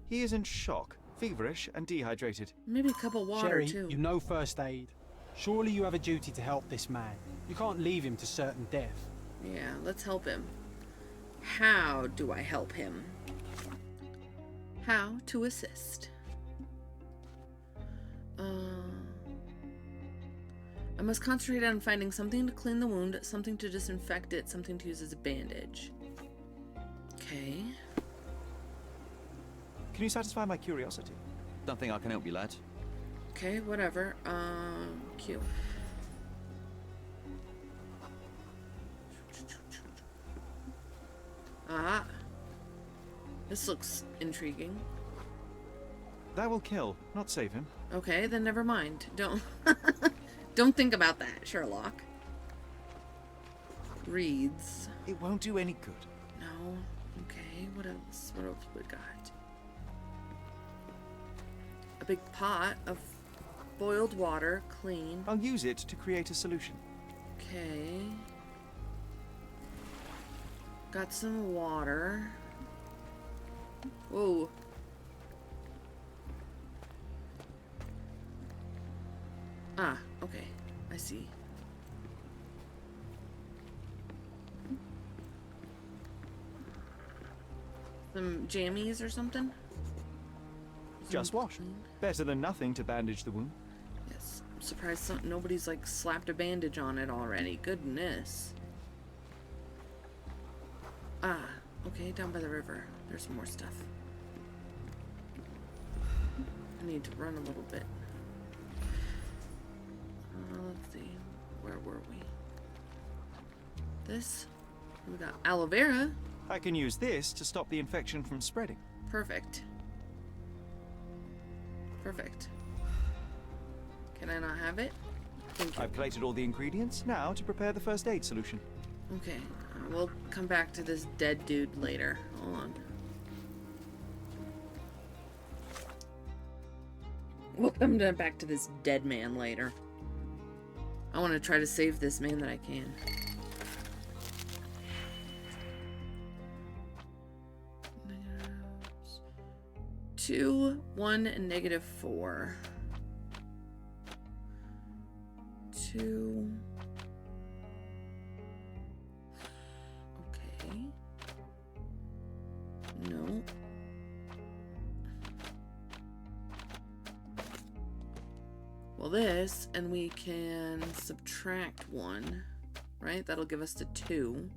He is in shock, feverish and dehydrated. Maybe a cup of water, Sherry, too. you know first aid. Surely you have a duty to help this man. You can't leave him to certain death. Yeah, let's help him. How do I help him? How to assist? I must concentrate on finding something to clean the wound, something to disinfect it, something to use as a bandage. Okay. Can you satisfy my curiosity? Don't think I can help you, lad. Okay, whatever. Q. Ah. This looks intriguing. That will kill, not save him. Okay, then never mind. Don't don't think about that, Sherlock. Reeds. It won't do any good. No. Okay, what else? What else we got? A big pot of boiled water, clean. I'll use it to create a solution. Okay. Got some water. Whoa. Ah, okay. I see. Some jammies or something? Just wash. Better than nothing to bandage the wound. Yes. I'm surprised nobody's like slapped a bandage on it already. Goodness. Ah, okay, down by the river. There's more stuff. I need to run a little bit. Let's see. Where were we? This. We got aloe vera. I can use this to stop the infection from spreading. Perfect. Perfect. Can I not have it? Thank you. I've collated all the ingredients now to prepare the first aid solution. Okay, we'll come back to this dead dude later. Hold on. We'll come back to this dead man later. I want to try to save this man that I can. Negatives. 2, 1, and -4. 2. Okay. No. Well, this, and we can subtract 1, right? That'll give us the 2.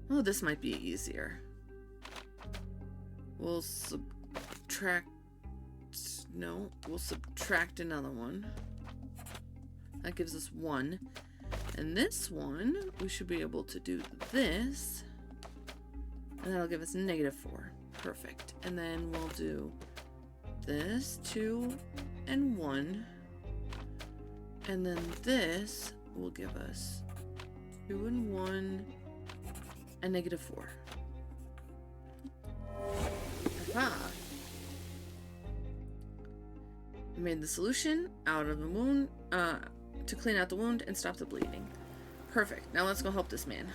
Oh, this might be easier. We'll subtract... No, we'll subtract another one. That gives us 1. And this one, we should be able to do this. And that'll give us -4. Perfect. And then we'll do this, 2 and 1. And then this will give us 2 and 1 and -4. Aha! We made the solution out of the wound to clean out the wound and stop the bleeding. Perfect. Now let's go help this man.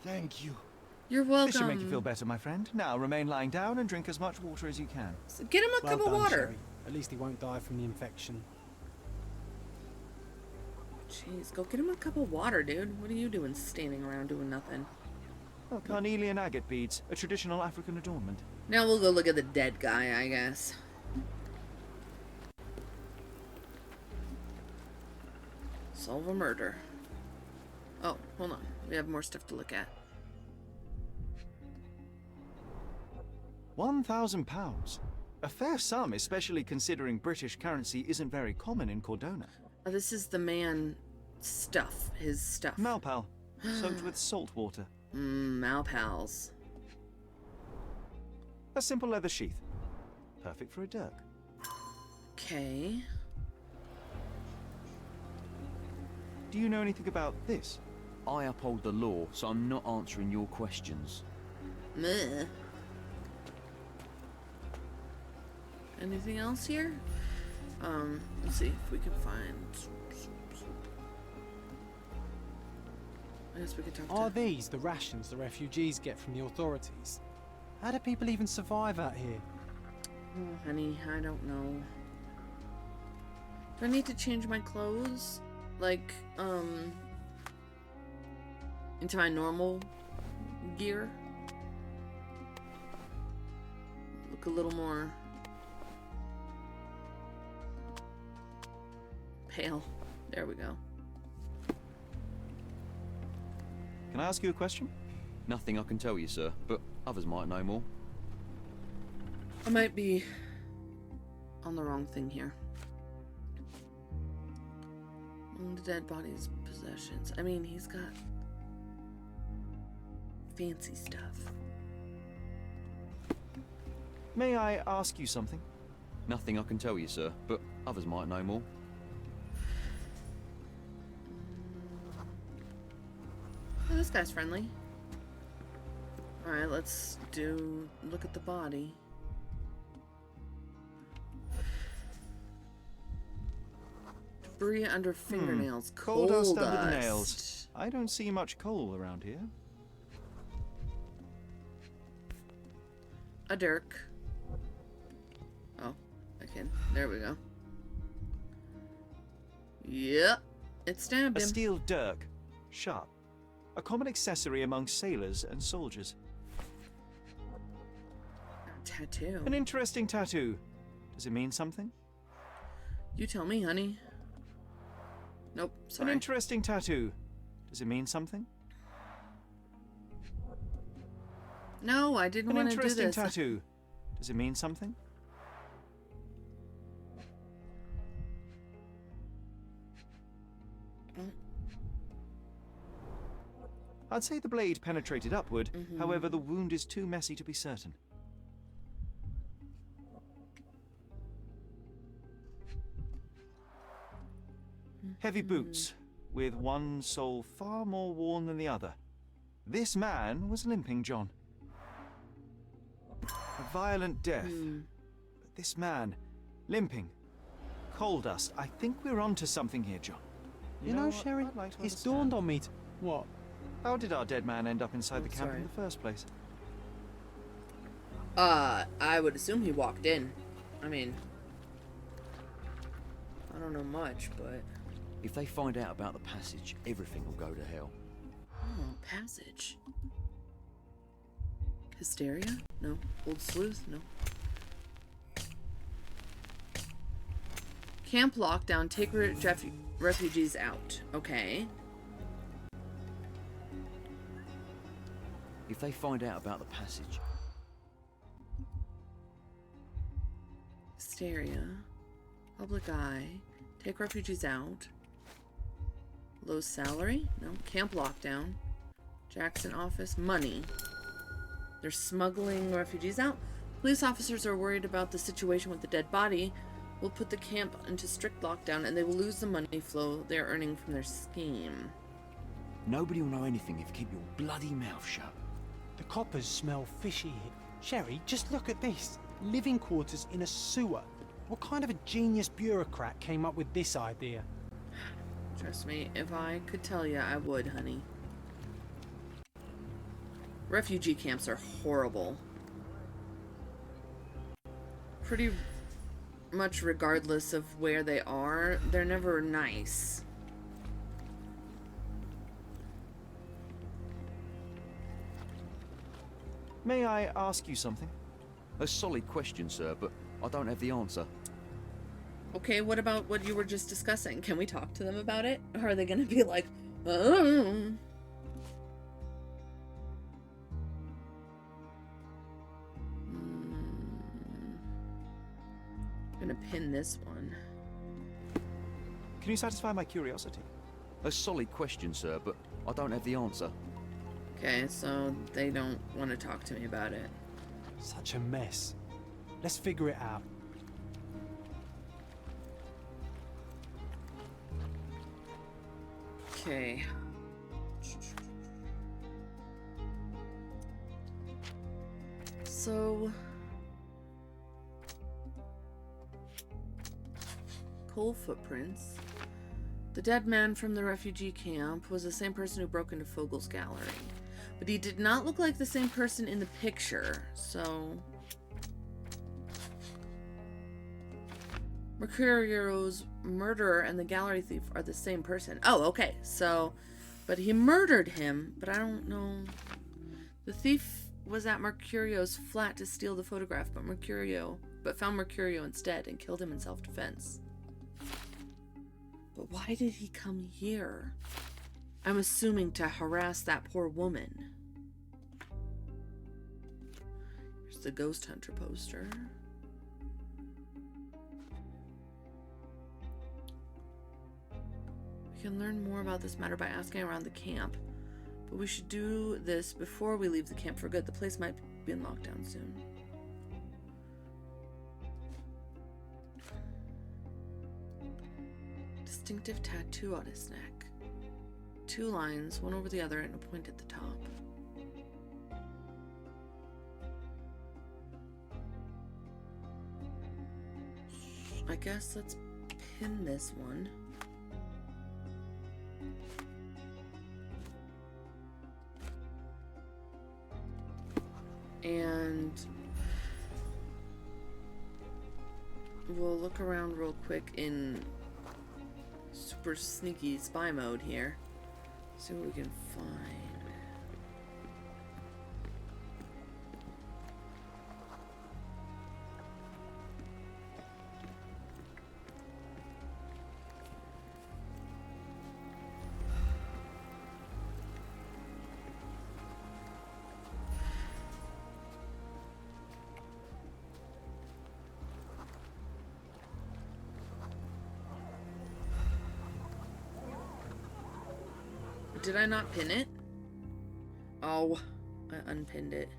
Thank you. You're welcome. This should make you feel better, my friend. Now remain lying down and drink as much water as you can. So get him a cup of water. Sherry. At least he won't die from the infection. Jeez, go get him a cup of water, dude. What are you doing standing around doing nothing? Oh, carnelian agate beads, a traditional African adornment. Now we'll go look at the dead guy, I guess. Solve a murder. Oh, hold on. We have more stuff to look at. £1,000. A fair sum, especially considering British currency isn't very common in Cordona. Oh, this is the man stuff. His stuff. Malpal, soaked with salt water. Malpals. A simple leather sheath. Perfect for a dirk. Okay. Do you know anything about this? I uphold the law, so I'm not answering your questions. Meh. Anything else here? Let's see if we can find... I guess we could talk to... Are these the rations the refugees get from the authorities? How do people even survive out here? Oh, honey, I don't know. Do I need to change my clothes? Like, into my normal gear? Look a little more pale. There we go. Can I ask you a question? Nothing I can tell you, sir, but others might know more. I might be on the wrong thing here. The dead body's possessions. I mean, he's got fancy stuff. May I ask you something? Nothing I can tell you, sir, but others might know more. Oh, this guy's friendly. Alright, let's look at the body. Debris under fingernails. Coal dust under the nails. I don't see much coal around here. A dirk. Oh, I can. There we go. Yep. It stabbed him. A steel dirk. Sharp. A common accessory among sailors and soldiers. Tattoo. An interesting tattoo. Does it mean something? You tell me, honey. Nope, sorry. An interesting tattoo. Does it mean something? No, I didn't want to do this. An interesting tattoo. Does it mean something? I'd say the blade penetrated upward, however the wound is too messy to be certain. Heavy boots, with one sole far more worn than the other. This man was limping, John. A violent death. But this man, limping. Coal dust. I think we're onto something here, John. You know, Sherry, it's dawned on me what? How did our dead man end up inside the camp in the first place? I would assume he walked in. I mean, I don't know much, but... If they find out about the passage, everything will go to hell. Oh, passage. Hysteria? No. Old sleuth? No. Camp lockdown. Take refugees out. Okay. If they find out about the passage... Hysteria. Public eye. Take refugees out. Low salary? No. Camp lockdown. Jackson office. Money. They're smuggling refugees out. Police officers are worried about the situation with the dead body. Will put the camp into strict lockdown and they will lose the money flow they're earning from their scheme. Nobody will know anything if you keep your bloody mouth shut. The coppers smell fishy here. Sherry, just look at this. Living quarters in a sewer. What kind of a genius bureaucrat came up with this idea? Trust me, if I could tell you, I would, honey. Refugee camps are horrible. Pretty much regardless of where they are, they're never nice. May I ask you something? A solid question, sir, but I don't have the answer. Okay, what about what you were just discussing? Can we talk to them about it? Or are they gonna be like, oh? I'm gonna pin this one. Can you satisfy my curiosity? A solid question, sir, but I don't have the answer. Okay, so they don't want to talk to me about it. Such a mess. Let's figure it out. Okay. So... coal footprints. The dead man from the refugee camp was the same person who broke into Fogel's gallery. But he did not look like the same person in the picture, so... Mercurio's murderer and the gallery thief are the same person. Oh, okay, so... But he murdered him, but I don't know... The thief was at Mercurio's flat to steal the photograph, but found Mercurio instead and killed him in self-defense. But why did he come here? I'm assuming to harass that poor woman. Here's the ghost hunter poster. We can learn more about this matter by asking around the camp. But we should do this before we leave the camp for good. The place might be in lockdown soon. Distinctive tattoo on his neck. 2 lines, one over the other, and a point at the top. I guess let's pin this one. And we'll look around real quick in super sneaky spy mode here. See what we can find. Did I not pin it? Oh, I unpinned it.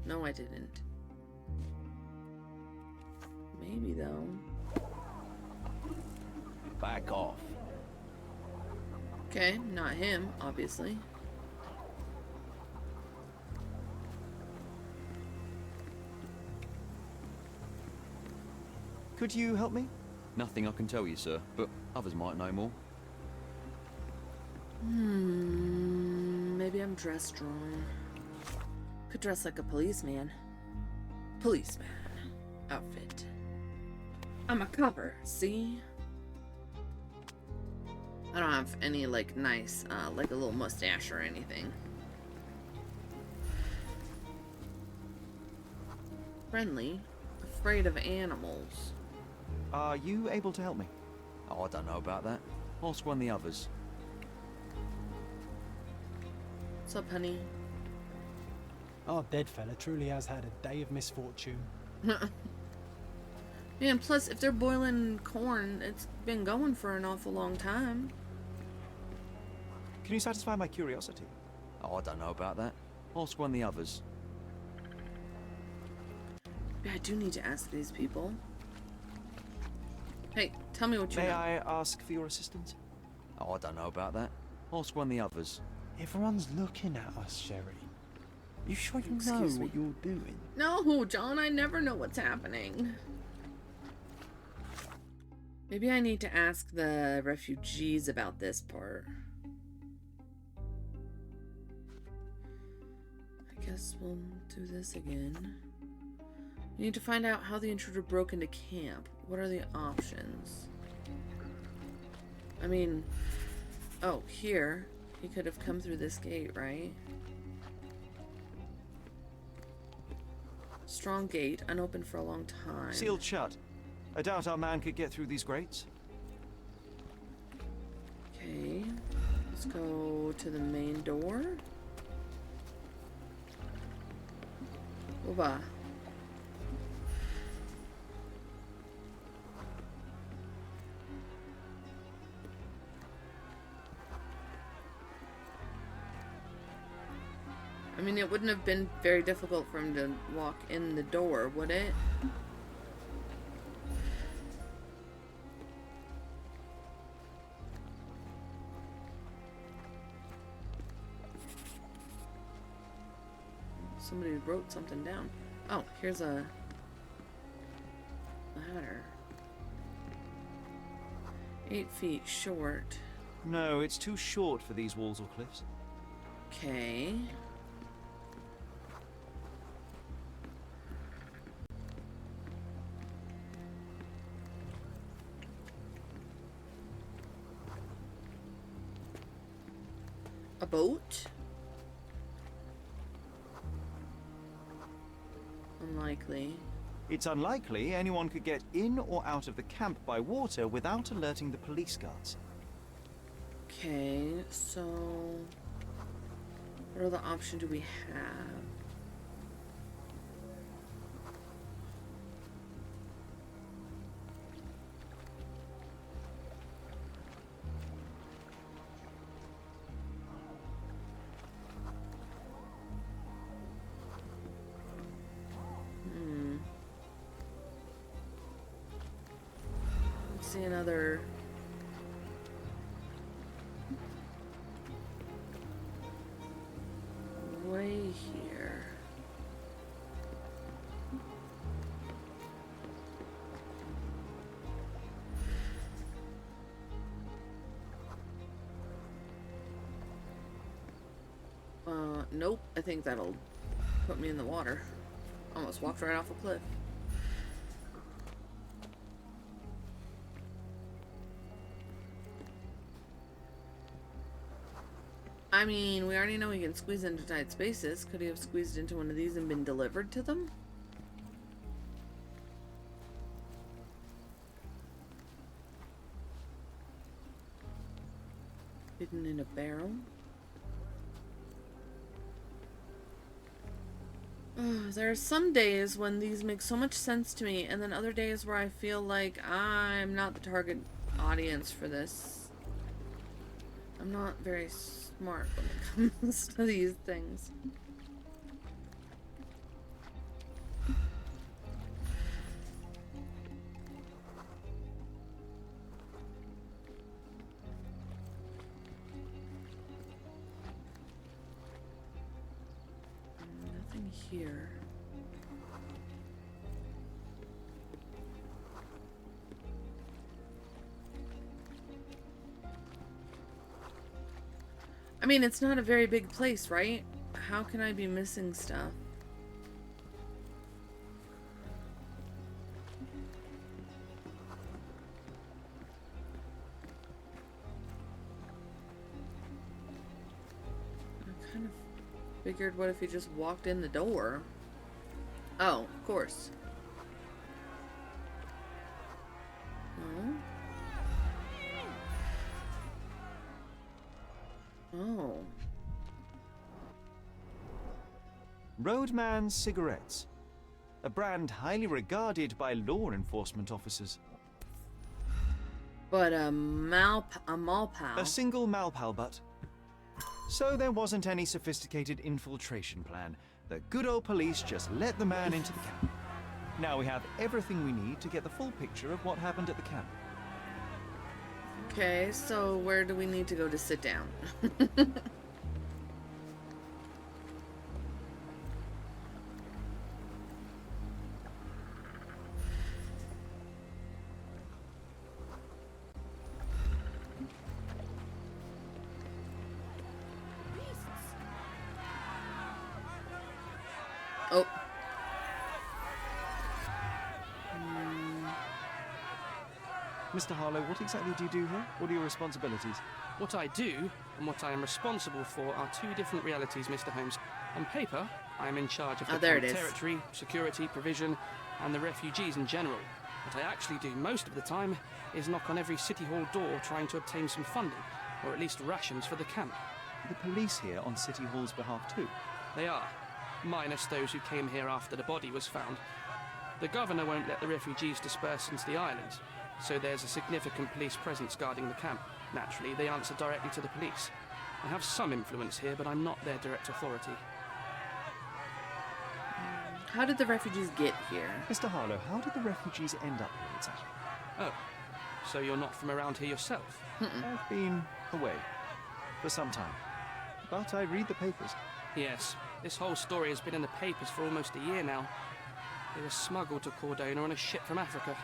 No, I didn't. Maybe, though. Back off. Okay, not him, obviously. Could you help me? Nothing I can tell you, sir, but others might know more. Maybe I'm dressed wrong. Could dress like a policeman. Policeman outfit. I'm a copper, see? I don't have any, like, nice, like a little mustache or anything. Friendly. Afraid of animals. Are you able to help me? Oh, I don't know about that. Ask one of the others. What's up, honey? Our dead fella truly has had a day of misfortune. Man, plus, if they're boiling corn, it's been going for an awful long time. Can you satisfy my curiosity? Oh, I don't know about that. Ask one of the others. Yeah, I do need to ask these people. Hey, tell me what you know. May I ask for your assistance? Oh, I don't know about that. Ask one of the others. Everyone's looking at us, Sherry. You sure you know what you're doing? No, John, I never know what's happening. Maybe I need to ask the refugees about this part. I guess we'll do this again. We need to find out how the intruder broke into camp. What are the options? I mean, oh, here. He could have come through this gate, right? Strong gate, unopened for a long time. Sealed shut. I doubt our man could get through these grates. Okay, let's go to the main door. Oba. I mean, it wouldn't have been very difficult for him to walk in the door, would it? Somebody wrote something down. Oh, here's a ladder. 8 feet short. No, it's too short for these walls or cliffs. Okay. A boat? Unlikely. It's unlikely anyone could get in or out of the camp by water without alerting the police guards. Okay, so what other option do we have? Let's see another. Way here. Nope. I think that'll put me in the water. Almost walked right off a cliff. I mean, we already know he can squeeze into tight spaces. Could he have squeezed into one of these and been delivered to them? Hidden in a barrel? There are some days when these make so much sense to me, and then other days where I feel like I'm not the target audience for this. I'm not very smart when it comes to these things. Nothing here. I mean, it's not a very big place, right? How can I be missing stuff? I kind of figured, what if he just walked in the door? Oh, of course. No? Oh. Roadman cigarettes. A brand highly regarded by law enforcement officers. But a Malpal. A single Malpal butt. So there wasn't any sophisticated infiltration plan. The good old police just let the man into the camp. Now we have everything we need to get the full picture of what happened at the camp. Okay, so where do we need to go to sit down? Oh. Mr. Harlow, what exactly do you do here? What are your responsibilities? What I do and what I am responsible for are two different realities, Mr. Holmes. On paper, I am in charge of the there it is. territory, security, provision, and the refugees in general. What I actually do most of the time is knock on every City Hall door trying to obtain some funding, or at least rations for the camp. The police here on City Hall's behalf too? They are, minus those who came here after the body was found. The governor won't let the refugees disperse into the islands, so there's a significant police presence guarding the camp. Naturally, they answer directly to the police. I have some influence here, but I'm not their direct authority. How did the refugees get here? Mr. Harlow, how did the refugees end up here exactly? Oh, so you're not from around here yourself? I've been away for some time, but I read the papers. Yes, this whole story has been in the papers for almost a year now. They were smuggled to Cordona on a ship from Africa.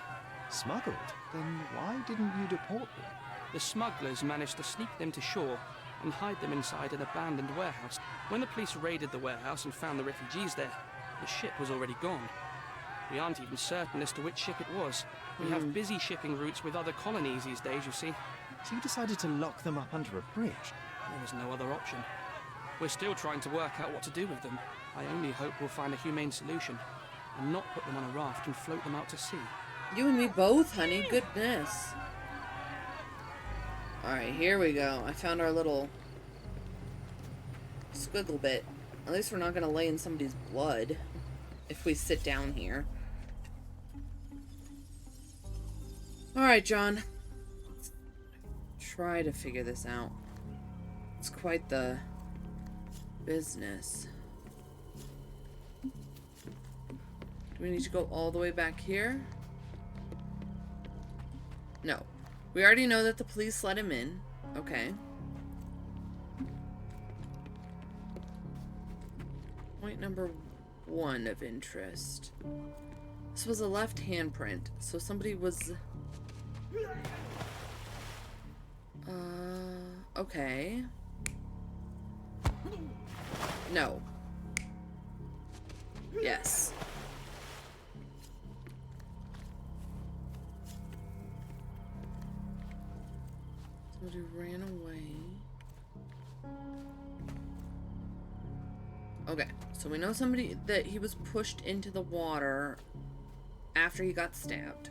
Smuggled? Then why didn't you deport them? The smugglers managed to sneak them to shore and hide them inside an abandoned warehouse. When the police raided the warehouse and found the refugees there, the ship was already gone. We aren't even certain as to which ship it was. We have busy shipping routes with other colonies these days, you see. So you decided to lock them up under a bridge? There was no other option. We're still trying to work out what to do with them. I only hope we'll find a humane solution and not put them on a raft and float them out to sea. You and me both, honey. Goodness. Alright, here we go. I found our little squiggle bit. At least we're not going to lay in somebody's blood if we sit down here. Alright, John. Let's try to figure this out. It's quite the business. Do we need to go all the way back here? No. We already know that the police let him in. Okay. Point number 1 of interest. This was a left handprint, so somebody was... okay. No. Yes. Somebody ran away. Okay, so we know somebody that he was pushed into the water after he got stabbed.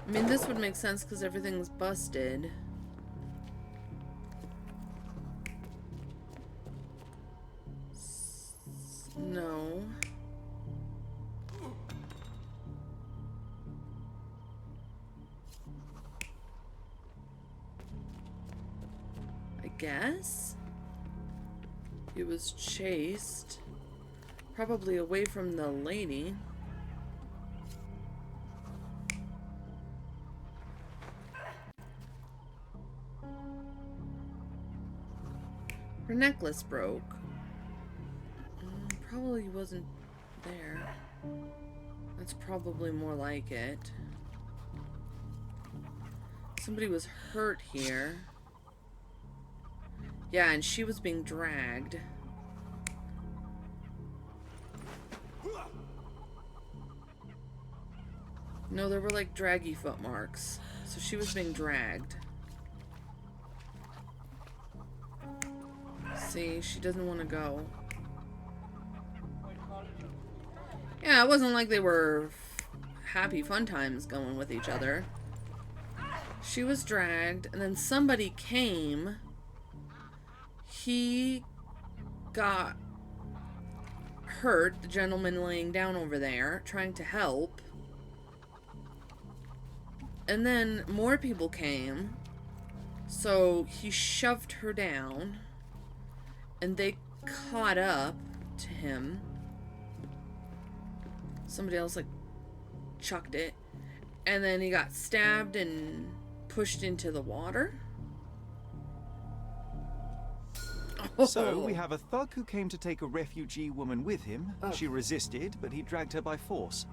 I mean, this would make sense because everything's busted. No. I guess. He was chased. Probably away from the lady. Her necklace broke. Probably wasn't there. That's probably more like it. Somebody was hurt here. Yeah, and she was being dragged. No, there were like draggy foot marks. So she was being dragged. See, she doesn't want to go. Yeah, it wasn't like they were happy fun times going with each other. She was dragged, and then somebody came. He got hurt, the gentleman laying down over there, trying to help. And then more people came. So he shoved her down. And they caught up to him. Somebody else, like, chucked it. And then he got stabbed and pushed into the water. Oh. So, we have a thug who came to take a refugee woman with him. Oh. She resisted, but he dragged her by force.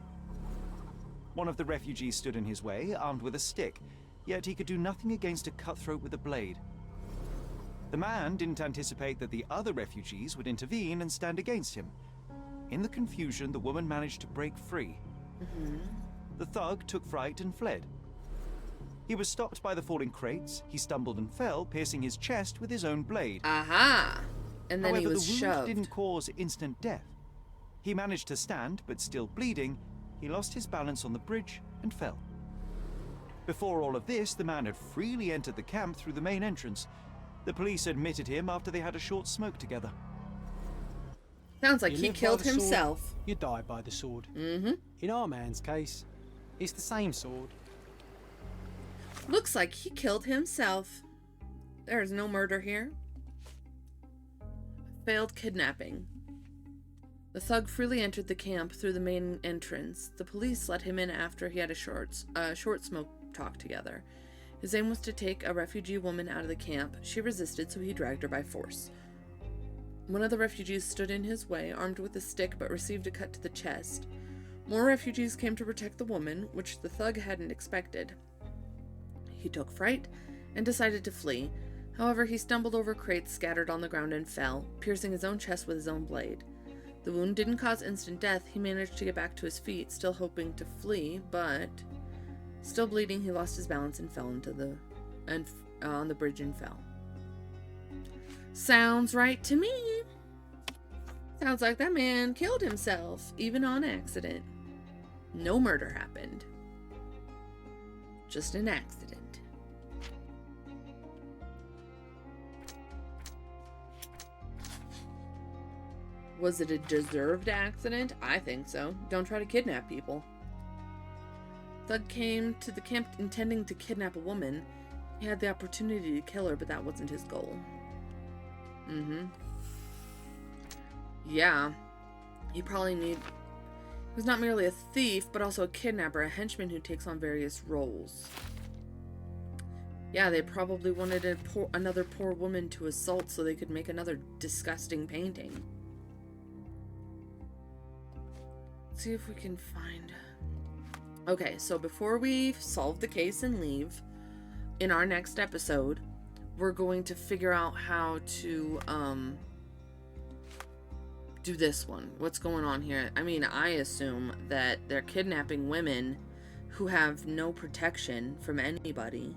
One of the refugees stood in his way, armed with a stick. Yet he could do nothing against a cutthroat with a blade. The man didn't anticipate that the other refugees would intervene and stand against him. In the confusion, the woman managed to break free. The thug took fright and fled. He was stopped by the falling crates. He stumbled and fell, piercing his chest with his own blade. Aha! And then However, he was the wound shoved. didn't cause instant death. He managed to stand, but still bleeding, he lost his balance on the bridge and fell. Before all of this, the man had freely entered the camp through the main entrance. The police admitted him after they had a short smoke together. Sounds like You he live by killed the sword, himself. You die by the sword. Mm-hmm. In our man's case, it's the same sword. Looks like he killed himself. There is no murder here. Failed kidnapping. The thug freely entered the camp through the main entrance. The police let him in after he had a short smoke talk together. His aim was to take a refugee woman out of the camp. She resisted, so he dragged her by force. One of the refugees stood in his way, armed with a stick, but received a cut to the chest. More refugees came to protect the woman, which the thug hadn't expected. He took fright and decided to flee. However, he stumbled over crates scattered on the ground and fell, piercing his own chest with his own blade. The wound didn't cause instant death. He managed to get back to his feet, still hoping to flee, but still bleeding, he lost his balance and fell on the bridge and fell. Sounds right to me. Sounds like that man killed himself, even on accident. No murder happened. Just an accident. Was it a deserved accident? I think so. Don't try to kidnap people. Thug came to the camp intending to kidnap a woman. He had the opportunity to kill her, but that wasn't his goal. Yeah. He was not merely a thief, but also a kidnapper, a henchman who takes on various roles. Yeah, they probably wanted another poor woman to assault so they could make another disgusting painting. Let's see if we can find... Okay, so before we solve the case and leave, in our next episode, we're going to figure out how to, do this one. What's going on here? I mean, I assume that they're kidnapping women who have no protection from anybody.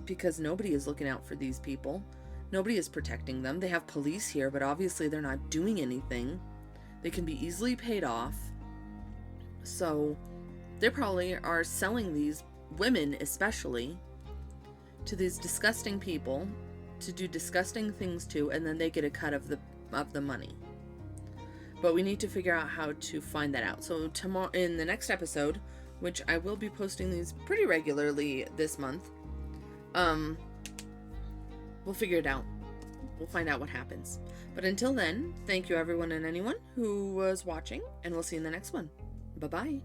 Because nobody is looking out for these people. Nobody is protecting them. They have police here, but obviously they're not doing anything. They can be easily paid off. So they probably are selling these women, especially, to these disgusting people to do disgusting things to, and then they get a cut of the money. But we need to figure out how to find that out. So tomorrow, in the next episode, which I will be posting these pretty regularly this month, we'll figure it out. We'll find out what happens. But until then, thank you everyone and anyone who was watching, and we'll see you in the next one. Bye-bye.